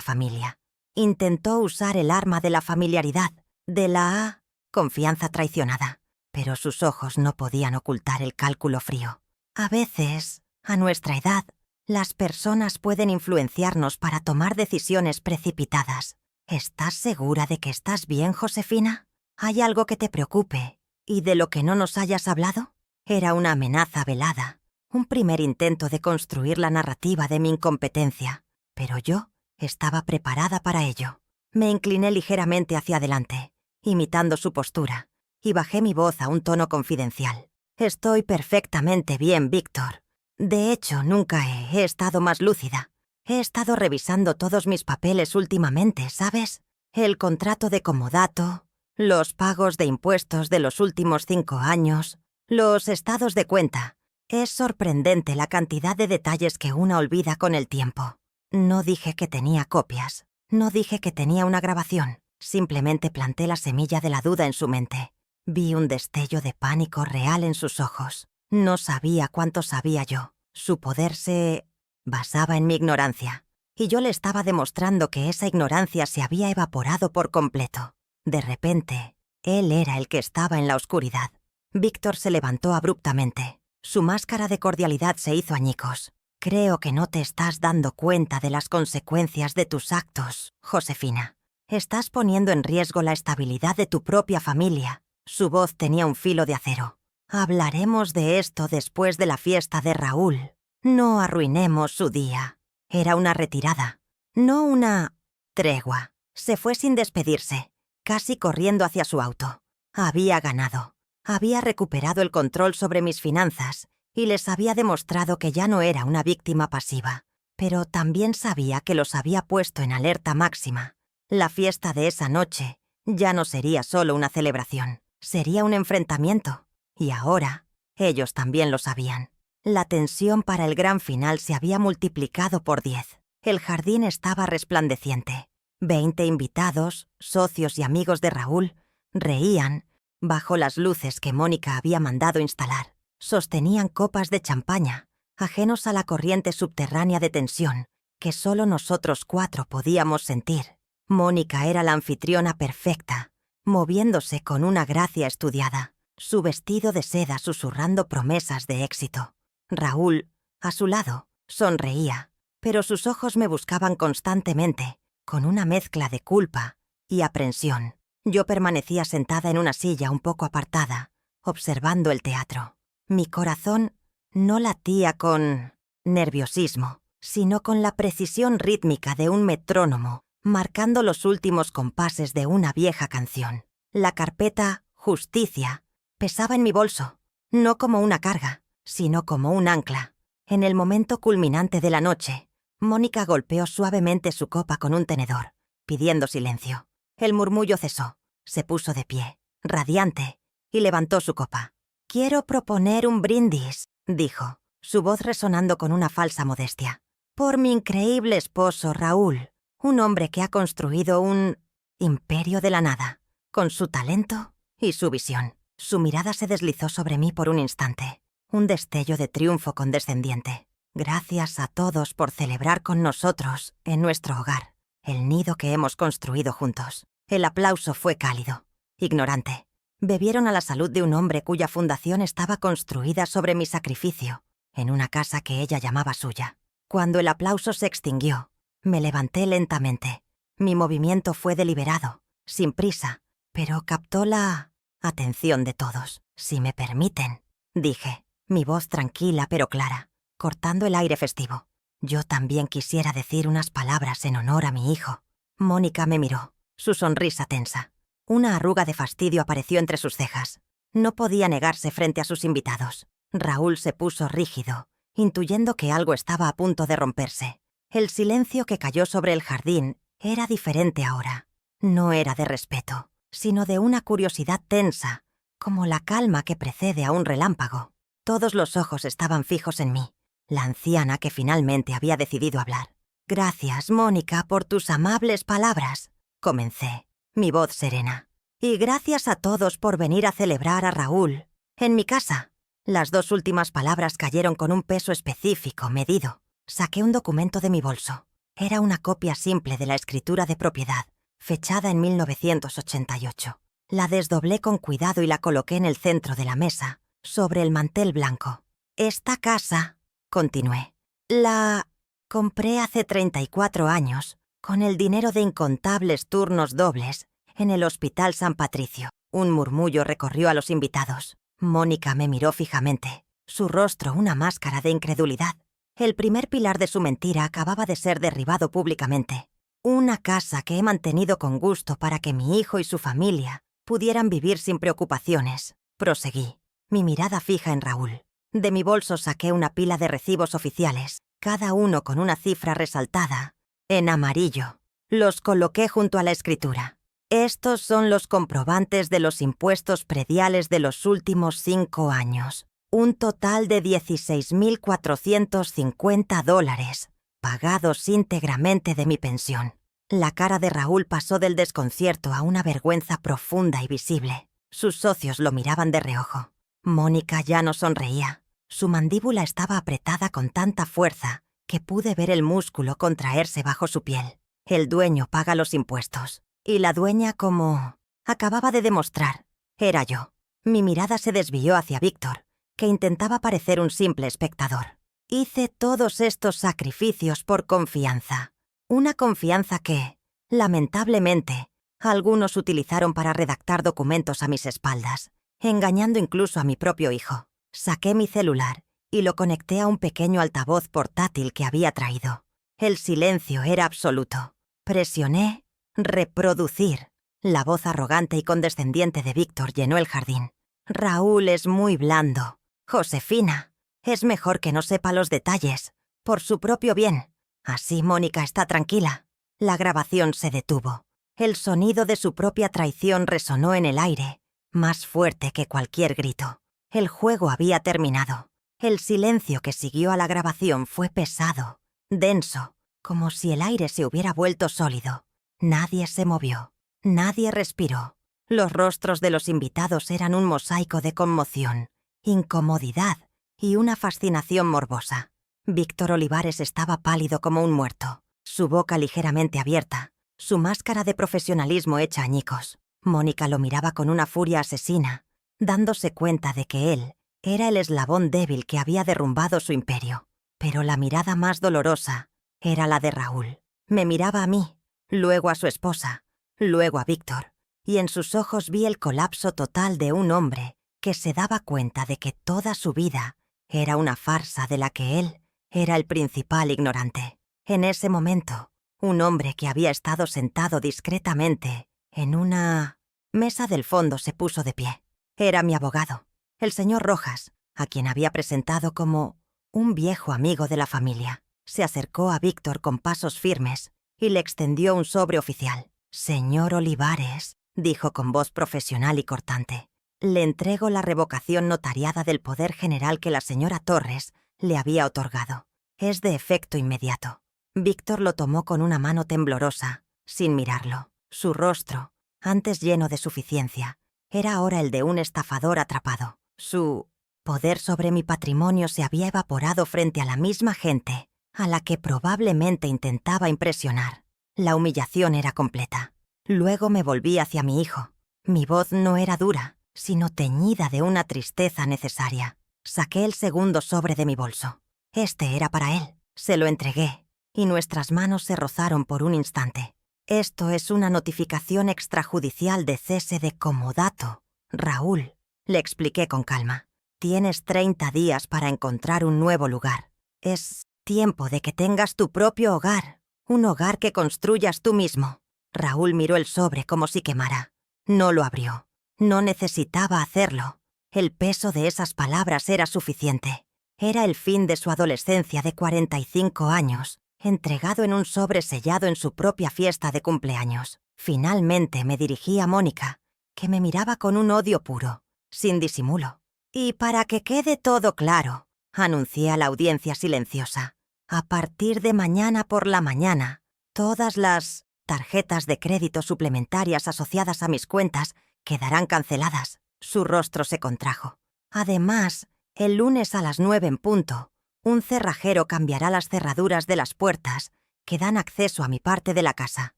familia. Intentó usar el arma de la familiaridad, de la confianza traicionada, pero sus ojos no podían ocultar el cálculo frío. A veces, a nuestra edad, las personas pueden influenciarnos para tomar decisiones precipitadas. ¿Estás segura de que estás bien, Josefina? ¿Hay algo que te preocupe y de lo que no nos hayas hablado? Era una amenaza velada, un primer intento de construir la narrativa de mi incompetencia, pero yo estaba preparada para ello. Me incliné ligeramente hacia adelante, imitando su postura, y bajé mi voz a un tono confidencial. Estoy perfectamente bien, Víctor. De hecho, nunca he estado más lúcida. He estado revisando todos mis papeles últimamente, ¿sabes? El contrato de comodato, los pagos de impuestos de los últimos 5 años, los estados de cuenta. Es sorprendente la cantidad de detalles que una olvida con el tiempo. No dije que tenía copias, no dije que tenía una grabación. Simplemente planté la semilla de la duda en su mente. Vi un destello de pánico real en sus ojos. No sabía cuánto sabía yo. Su poder se basaba en mi ignorancia, y yo le estaba demostrando que esa ignorancia se había evaporado por completo. De repente, él era el que estaba en la oscuridad. Víctor se levantó abruptamente. Su máscara de cordialidad se hizo añicos. «Creo que no te estás dando cuenta de las consecuencias de tus actos, Josefina. Estás poniendo en riesgo la estabilidad de tu propia familia». Su voz tenía un filo de acero. «Hablaremos de esto después de la fiesta de Raúl. No arruinemos su día». Era una retirada, no una tregua. Se fue sin despedirse, casi corriendo hacia su auto. Había ganado. Había recuperado el control sobre mis finanzas y les había demostrado que ya no era una víctima pasiva. Pero también sabía que los había puesto en alerta máxima. La fiesta de esa noche ya no sería solo una celebración, sería un enfrentamiento. Y ahora, ellos también lo sabían. La tensión para el gran final se había multiplicado por 10. El jardín estaba resplandeciente. 20 invitados, socios y amigos de Raúl, reían bajo las luces que Mónica había mandado instalar. Sostenían copas de champaña, ajenos a la corriente subterránea de tensión que solo nosotros 4 podíamos sentir. Mónica era la anfitriona perfecta, moviéndose con una gracia estudiada, su vestido de seda susurrando promesas de éxito. Raúl, a su lado, sonreía, pero sus ojos me buscaban constantemente, con una mezcla de culpa y aprensión. Yo permanecía sentada en una silla un poco apartada, observando el teatro. Mi corazón no latía con nerviosismo, sino con la precisión rítmica de un metrónomo, marcando los últimos compases de una vieja canción. La carpeta Justicia pesaba en mi bolso, no como una carga, sino como un ancla. En el momento culminante de la noche, Mónica golpeó suavemente su copa con un tenedor, pidiendo silencio. El murmullo cesó, se puso de pie, radiante, y levantó su copa. «Quiero proponer un brindis», dijo, su voz resonando con una falsa modestia. «Por mi increíble esposo, Raúl, un hombre que ha construido un imperio de la nada, con su talento y su visión». Su mirada se deslizó sobre mí por un instante, un destello de triunfo condescendiente. «Gracias a todos por celebrar con nosotros en nuestro hogar, el nido que hemos construido juntos». El aplauso fue cálido, ignorante. Bebieron a la salud de un hombre cuya fundación estaba construida sobre mi sacrificio, en una casa que ella llamaba suya. Cuando el aplauso se extinguió, me levanté lentamente. Mi movimiento fue deliberado, sin prisa, pero captó la atención de todos. «Si me permiten», dije, mi voz tranquila pero clara, cortando el aire festivo. «Yo también quisiera decir unas palabras en honor a mi hijo». Mónica me miró, su sonrisa tensa. Una arruga de fastidio apareció entre sus cejas. No podía negarse frente a sus invitados. Raúl se puso rígido, intuyendo que algo estaba a punto de romperse. El silencio que cayó sobre el jardín era diferente ahora. No era de respeto, sino de una curiosidad tensa, como la calma que precede a un relámpago. Todos los ojos estaban fijos en mí, la anciana que finalmente había decidido hablar. «Gracias, Mónica, por tus amables palabras», comencé, mi voz serena. «Y gracias a todos por venir a celebrar a Raúl en mi casa». Las 2 últimas palabras cayeron con un peso específico, medido. Saqué un documento de mi bolso. Era una copia simple de la escritura de propiedad, fechada en 1988. La desdoblé con cuidado y la coloqué en el centro de la mesa, sobre el mantel blanco. «Esta casa», continué, «la compré hace 34 años, con el dinero de incontables turnos dobles, en el Hospital San Patricio». Un murmullo recorrió a los invitados. Mónica me miró fijamente, su rostro una máscara de incredulidad. El primer pilar de su mentira acababa de ser derribado públicamente. «Una casa que he mantenido con gusto para que mi hijo y su familia pudieran vivir sin preocupaciones», proseguí, mi mirada fija en Raúl. De mi bolso saqué una pila de recibos oficiales, cada uno con una cifra resaltada en amarillo. Los coloqué junto a la escritura. «Estos son los comprobantes de los impuestos prediales de los últimos 5 años. Un total de $16,450, pagados íntegramente de mi pensión». La cara de Raúl pasó del desconcierto a una vergüenza profunda y visible. Sus socios lo miraban de reojo. Mónica ya no sonreía. Su mandíbula estaba apretada con tanta fuerza que pude ver el músculo contraerse bajo su piel. El dueño paga los impuestos. Y la dueña, como acababa de demostrar, era yo. Mi mirada se desvió hacia Víctor, que intentaba parecer un simple espectador. Hice todos estos sacrificios por confianza. Una confianza que, lamentablemente, algunos utilizaron para redactar documentos a mis espaldas, engañando incluso a mi propio hijo. Saqué mi celular y lo conecté a un pequeño altavoz portátil que había traído. El silencio era absoluto. Presioné reproducir. La voz arrogante y condescendiente de Víctor llenó el jardín. Raúl es muy blando. Josefina, es mejor que no sepa los detalles, por su propio bien. Así Mónica está tranquila. La grabación se detuvo. El sonido de su propia traición resonó en el aire, más fuerte que cualquier grito. El juego había terminado. El silencio que siguió a la grabación fue pesado, denso, como si el aire se hubiera vuelto sólido. Nadie se movió, nadie respiró. Los rostros de los invitados eran un mosaico de conmoción, incomodidad y una fascinación morbosa. Víctor Olivares estaba pálido como un muerto, su boca ligeramente abierta, su máscara de profesionalismo hecha añicos. Mónica lo miraba con una furia asesina, dándose cuenta de que él era el eslabón débil que había derrumbado su imperio. Pero la mirada más dolorosa era la de Raúl. Me miraba a mí, luego a su esposa, luego a Víctor, y en sus ojos vi el colapso total de un hombre que se daba cuenta de que toda su vida era una farsa de la que él era el principal ignorante. En ese momento, un hombre que había estado sentado discretamente en una mesa del fondo se puso de pie. Era mi abogado, el señor Rojas, a quien había presentado como un viejo amigo de la familia. Se acercó a Víctor con pasos firmes y le extendió un sobre oficial. «Señor Olivares», dijo con voz profesional y cortante, «le entrego la revocación notariada del poder general que la señora Torres le había otorgado. Es de efecto inmediato». Víctor lo tomó con una mano temblorosa, sin mirarlo. Su rostro, antes lleno de suficiencia, era ahora el de un estafador atrapado. Su poder sobre mi patrimonio se había evaporado frente a la misma gente a la que probablemente intentaba impresionar. La humillación era completa. Luego me volví hacia mi hijo. Mi voz no era dura, sino teñida de una tristeza necesaria. Saqué el segundo sobre de mi bolso. Este era para él. Se lo entregué, y nuestras manos se rozaron por un instante. «Esto es una notificación extrajudicial de cese de comodato, Raúl», le expliqué con calma. «Tienes 30 días para encontrar un nuevo lugar. Es tiempo de que tengas tu propio hogar, un hogar que construyas tú mismo». Raúl miró el sobre como si quemara. No lo abrió. No necesitaba hacerlo. El peso de esas palabras era suficiente. Era el fin de su adolescencia de 45 años, entregado en un sobre sellado en su propia fiesta de cumpleaños. Finalmente me dirigí a Mónica, que me miraba con un odio puro, sin disimulo. «Y para que quede todo claro», anuncié a la audiencia silenciosa, «a partir de mañana por la mañana, todas las tarjetas de crédito suplementarias asociadas a mis cuentas quedarán canceladas». Su rostro se contrajo. «Además, el lunes a las 9 en punto, un cerrajero cambiará las cerraduras de las puertas que dan acceso a mi parte de la casa,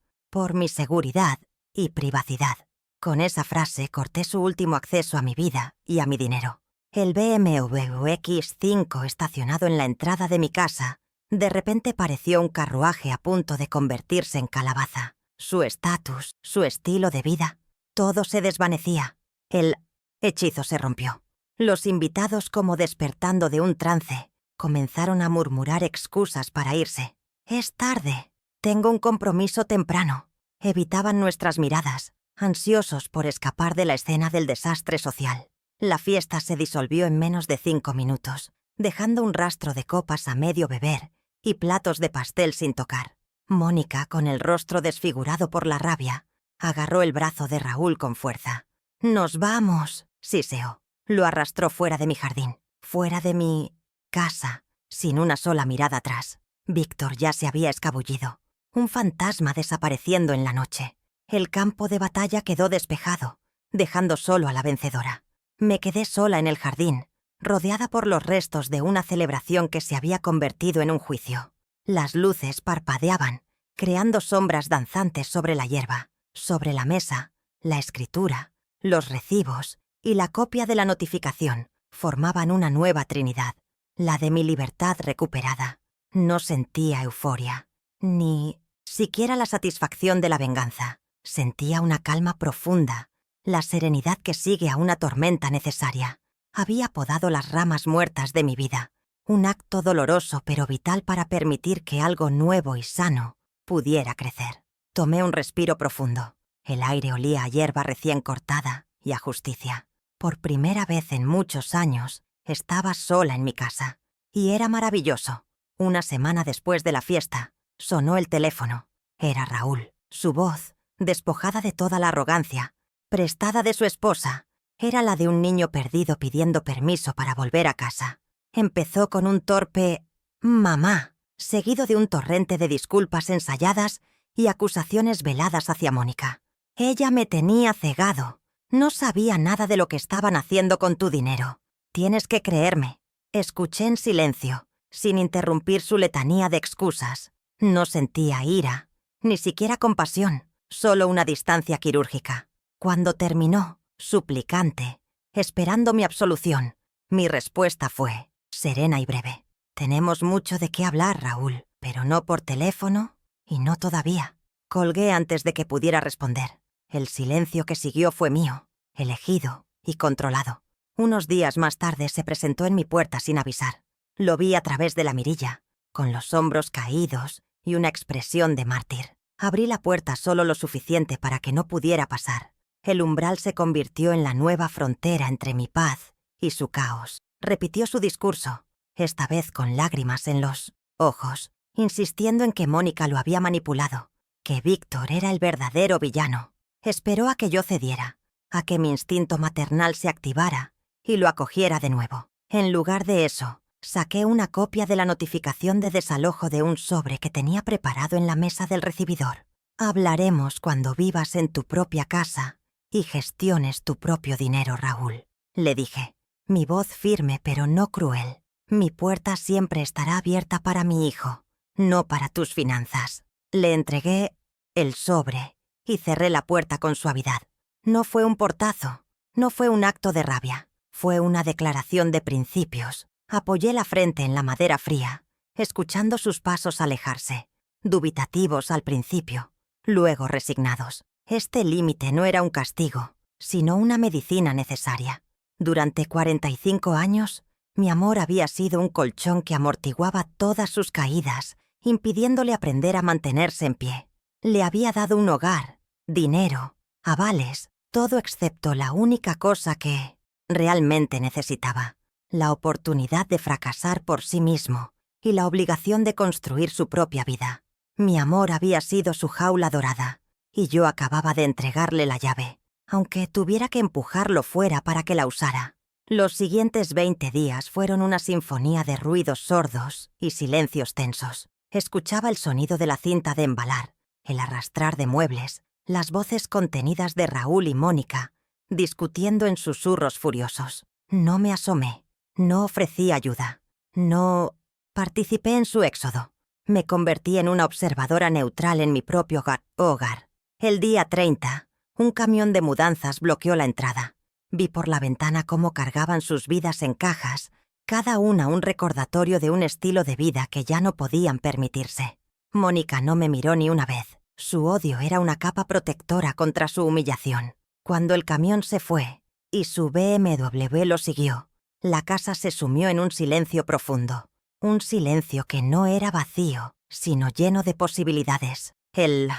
por mi seguridad y privacidad». Con esa frase corté su último acceso a mi vida y a mi dinero. El BMW X5 estacionado en la entrada de mi casa de repente pareció un carruaje a punto de convertirse en calabaza. Su estatus, su estilo de vida, todo se desvanecía. El hechizo se rompió. Los invitados, como despertando de un trance, comenzaron a murmurar excusas para irse. «Es tarde. Tengo un compromiso temprano». Evitaban nuestras miradas, ansiosos por escapar de la escena del desastre social. La fiesta se disolvió en menos de 5 minutos, dejando un rastro de copas a medio beber y platos de pastel sin tocar. Mónica, con el rostro desfigurado por la rabia, agarró el brazo de Raúl con fuerza. «Nos vamos», siseó. Lo arrastró fuera de mi jardín, fuera de mi casa, sin una sola mirada atrás. Víctor ya se había escabullido, un fantasma desapareciendo en la noche. El campo de batalla quedó despejado, dejando solo a la vencedora. Me quedé sola en el jardín, rodeada por los restos de una celebración que se había convertido en un juicio. Las luces parpadeaban, creando sombras danzantes sobre la hierba. Sobre la mesa, la escritura, los recibos y la copia de la notificación formaban una nueva trinidad, la de mi libertad recuperada. No sentía euforia, ni siquiera la satisfacción de la venganza. Sentía una calma profunda, la serenidad que sigue a una tormenta necesaria. Había podado las ramas muertas de mi vida, un acto doloroso pero vital para permitir que algo nuevo y sano pudiera crecer. Tomé un respiro profundo. El aire olía a hierba recién cortada y a justicia. Por primera vez en muchos años, estaba sola en mi casa. Y era maravilloso. Una semana después de la fiesta, sonó el teléfono. Era Raúl. Su voz, despojada de toda la arrogancia, prestada de su esposa, era la de un niño perdido pidiendo permiso para volver a casa. Empezó con un torpe «mamá», seguido de un torrente de disculpas ensayadas y acusaciones veladas hacia Mónica. Ella me tenía cegado. No sabía nada de lo que estaban haciendo con tu dinero. Tienes que creerme. Escuché en silencio, sin interrumpir su letanía de excusas. No sentía ira, ni siquiera compasión, solo una distancia quirúrgica. Cuando terminó, suplicante, esperando mi absolución, mi respuesta fue serena y breve. Tenemos mucho de qué hablar, Raúl, pero no por teléfono y no todavía. Colgué antes de que pudiera responder. El silencio que siguió fue mío, elegido y controlado. Unos días más tarde se presentó en mi puerta sin avisar. Lo vi a través de la mirilla, con los hombros caídos y una expresión de mártir. Abrí la puerta solo lo suficiente para que no pudiera pasar. El umbral se convirtió en la nueva frontera entre mi paz y su caos. Repitió su discurso, esta vez con lágrimas en los ojos, insistiendo en que Mónica lo había manipulado, que Víctor era el verdadero villano. Esperó a que yo cediera, a que mi instinto maternal se activara y lo acogiera de nuevo. En lugar de eso, saqué una copia de la notificación de desalojo de un sobre que tenía preparado en la mesa del recibidor. Hablaremos cuando vivas en tu propia casa y gestiones tu propio dinero, Raúl, le dije. Mi voz firme pero no cruel. Mi puerta siempre estará abierta para mi hijo, no para tus finanzas. Le entregué el sobre y cerré la puerta con suavidad. No fue un portazo, no fue un acto de rabia, fue una declaración de principios. Apoyé la frente en la madera fría, escuchando sus pasos alejarse, dubitativos al principio, luego resignados. Este límite no era un castigo, sino una medicina necesaria. Durante 45 años, mi amor había sido un colchón que amortiguaba todas sus caídas, impidiéndole aprender a mantenerse en pie. Le había dado un hogar, dinero, avales, todo excepto la única cosa que realmente necesitaba: la oportunidad de fracasar por sí mismo y la obligación de construir su propia vida. Mi amor había sido su jaula dorada, y yo acababa de entregarle la llave, aunque tuviera que empujarlo fuera para que la usara. Los siguientes 20 días fueron una sinfonía de ruidos sordos y silencios tensos. Escuchaba el sonido de la cinta de embalar, el arrastrar de muebles, las voces contenidas de Raúl y Mónica, discutiendo en susurros furiosos. No me asomé, no ofrecí ayuda, no participé en su éxodo. Me convertí en una observadora neutral en mi propio hogar. El día 30, un camión de mudanzas bloqueó la entrada. Vi por la ventana cómo cargaban sus vidas en cajas, cada una un recordatorio de un estilo de vida que ya no podían permitirse. Mónica no me miró ni una vez. Su odio era una capa protectora contra su humillación. Cuando el camión se fue y su BMW lo siguió, la casa se sumió en un silencio profundo. Un silencio que no era vacío, sino lleno de posibilidades. El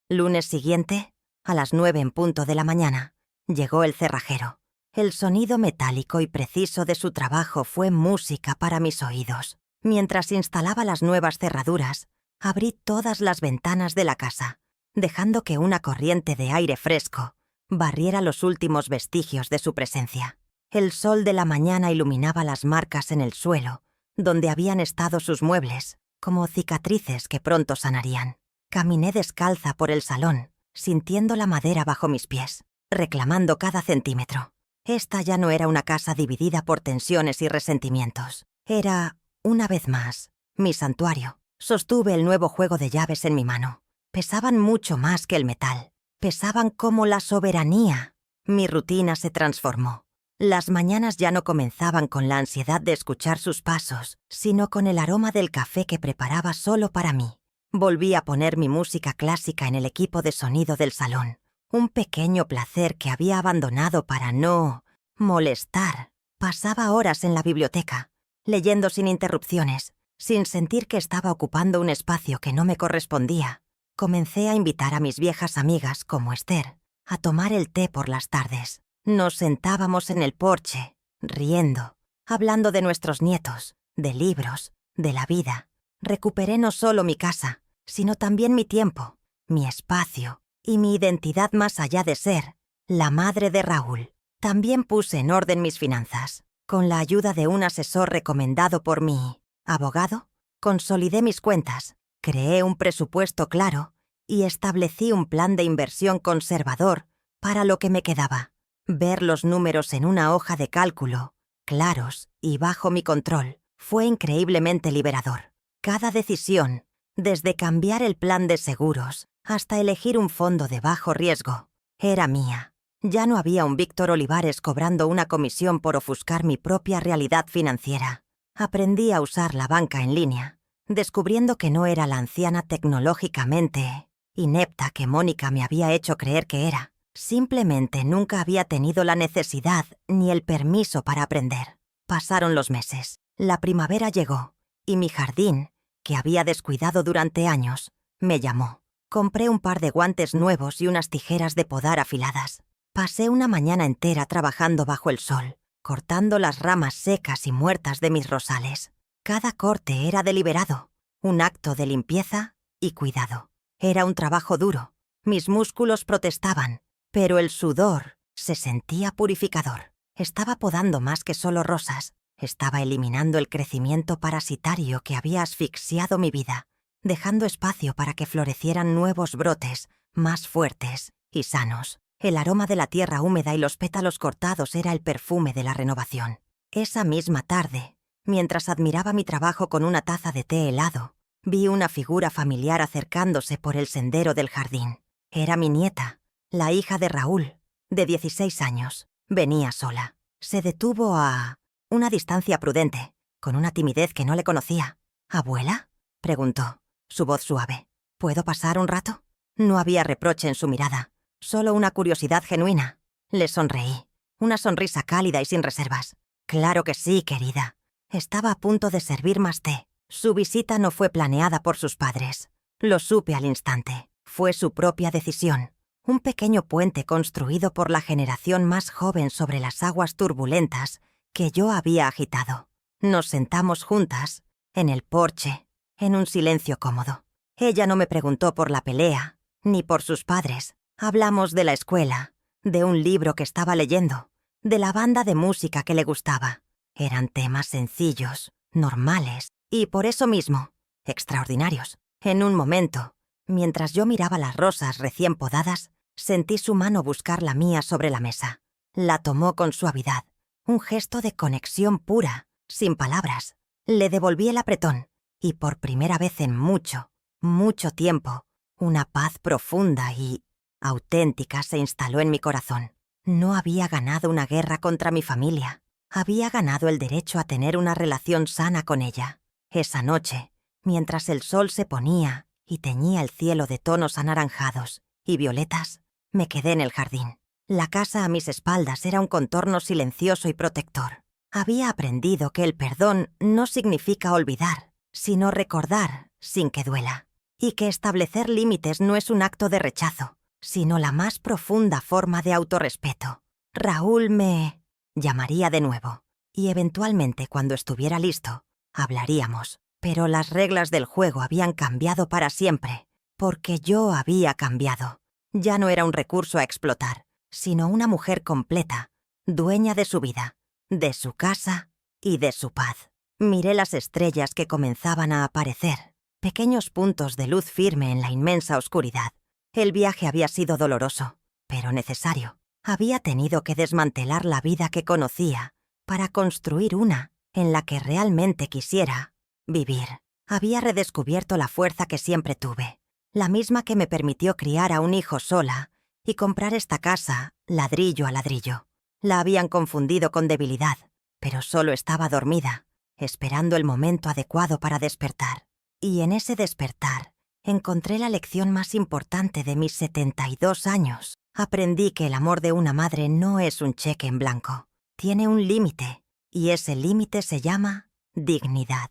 lunes siguiente, a las 9 en punto de la mañana, llegó el cerrajero. El sonido metálico y preciso de su trabajo fue música para mis oídos. Mientras instalaba las nuevas cerraduras, abrí todas las ventanas de la casa, dejando que una corriente de aire fresco barriera los últimos vestigios de su presencia. El sol de la mañana iluminaba las marcas en el suelo, donde habían estado sus muebles, como cicatrices que pronto sanarían. Caminé descalza por el salón, sintiendo la madera bajo mis pies, reclamando cada centímetro. Esta ya no era una casa dividida por tensiones y resentimientos. Era, una vez más, mi santuario. Sostuve el nuevo juego de llaves en mi mano. Pesaban mucho más que el metal. Pesaban como la soberanía. Mi rutina se transformó. Las mañanas ya no comenzaban con la ansiedad de escuchar sus pasos, sino con el aroma del café que preparaba solo para mí. Volví a poner mi música clásica en el equipo de sonido del salón. Un pequeño placer que había abandonado para no molestar. Pasaba horas en la biblioteca, leyendo sin interrupciones, sin sentir que estaba ocupando un espacio que no me correspondía. Comencé a invitar a mis viejas amigas, como Esther, a tomar el té por las tardes. Nos sentábamos en el porche, riendo, hablando de nuestros nietos, de libros, de la vida. Recuperé no solo mi casa, sino también mi tiempo, mi espacio y mi identidad más allá de ser la madre de Raúl. También puse en orden mis finanzas. Con la ayuda de un asesor recomendado por mi abogado, consolidé mis cuentas, creé un presupuesto claro y establecí un plan de inversión conservador para lo que me quedaba. Ver los números en una hoja de cálculo, claros y bajo mi control, fue increíblemente liberador. Cada decisión, desde cambiar el plan de seguros hasta elegir un fondo de bajo riesgo, era mía. Ya no había un Víctor Olivares cobrando una comisión por ofuscar mi propia realidad financiera. Aprendí a usar la banca en línea, descubriendo que no era la anciana tecnológicamente inepta que Mónica me había hecho creer que era. Simplemente nunca había tenido la necesidad ni el permiso para aprender. Pasaron los meses, la primavera llegó, y mi jardín, que había descuidado durante años, me llamó. Compré un par de guantes nuevos y unas tijeras de podar afiladas. Pasé una mañana entera trabajando bajo el sol, cortando las ramas secas y muertas de mis rosales. Cada corte era deliberado, un acto de limpieza y cuidado. Era un trabajo duro. Mis músculos protestaban, pero el sudor se sentía purificador. Estaba podando más que solo rosas. Estaba eliminando el crecimiento parasitario que había asfixiado mi vida, dejando espacio para que florecieran nuevos brotes, más fuertes y sanos. El aroma de la tierra húmeda y los pétalos cortados era el perfume de la renovación. Esa misma tarde, mientras admiraba mi trabajo con una taza de té helado, vi una figura familiar acercándose por el sendero del jardín. Era mi nieta, la hija de Raúl, de 16 años. Venía sola. Se detuvo a una distancia prudente, con una timidez que no le conocía. ¿Abuela?, preguntó, su voz suave. ¿Puedo pasar un rato? No había reproche en su mirada, solo una curiosidad genuina. Le sonreí, una sonrisa cálida y sin reservas. Claro que sí, querida. Estaba a punto de servir más té. Su visita no fue planeada por sus padres. Lo supe al instante. Fue su propia decisión. Un pequeño puente construido por la generación más joven sobre las aguas turbulentas que yo había agitado. Nos sentamos juntas, en el porche, en un silencio cómodo. Ella no me preguntó por la pelea, ni por sus padres. Hablamos de la escuela, de un libro que estaba leyendo, de la banda de música que le gustaba. Eran temas sencillos, normales, y por eso mismo, extraordinarios. En un momento, mientras yo miraba las rosas recién podadas, sentí su mano buscar la mía sobre la mesa. La tomó con suavidad, un gesto de conexión pura, sin palabras. Le devolví el apretón, y por primera vez en mucho, mucho tiempo, una paz profunda y auténtica se instaló en mi corazón. No había ganado una guerra contra mi familia. Había ganado el derecho a tener una relación sana con ella. Esa noche, mientras el sol se ponía y teñía el cielo de tonos anaranjados y violetas, me quedé en el jardín. La casa a mis espaldas era un contorno silencioso y protector. Había aprendido que el perdón no significa olvidar, sino recordar sin que duela, y que establecer límites no es un acto de rechazo, sino la más profunda forma de autorrespeto. Raúl me llamaría de nuevo, y eventualmente, cuando estuviera listo, hablaríamos. Pero las reglas del juego habían cambiado para siempre, porque yo había cambiado. Ya no era un recurso a explotar, sino una mujer completa, dueña de su vida, de su casa y de su paz. Miré las estrellas que comenzaban a aparecer, pequeños puntos de luz firme en la inmensa oscuridad. El viaje había sido doloroso, pero necesario. Había tenido que desmantelar la vida que conocía para construir una en la que realmente quisiera vivir. Había redescubierto la fuerza que siempre tuve, la misma que me permitió criar a un hijo sola y comprar esta casa ladrillo a ladrillo. La habían confundido con debilidad, pero solo estaba dormida, esperando el momento adecuado para despertar. Y en ese despertar encontré la lección más importante de mis 72 años. Aprendí que el amor de una madre no es un cheque en blanco. Tiene un límite, y ese límite se llama dignidad.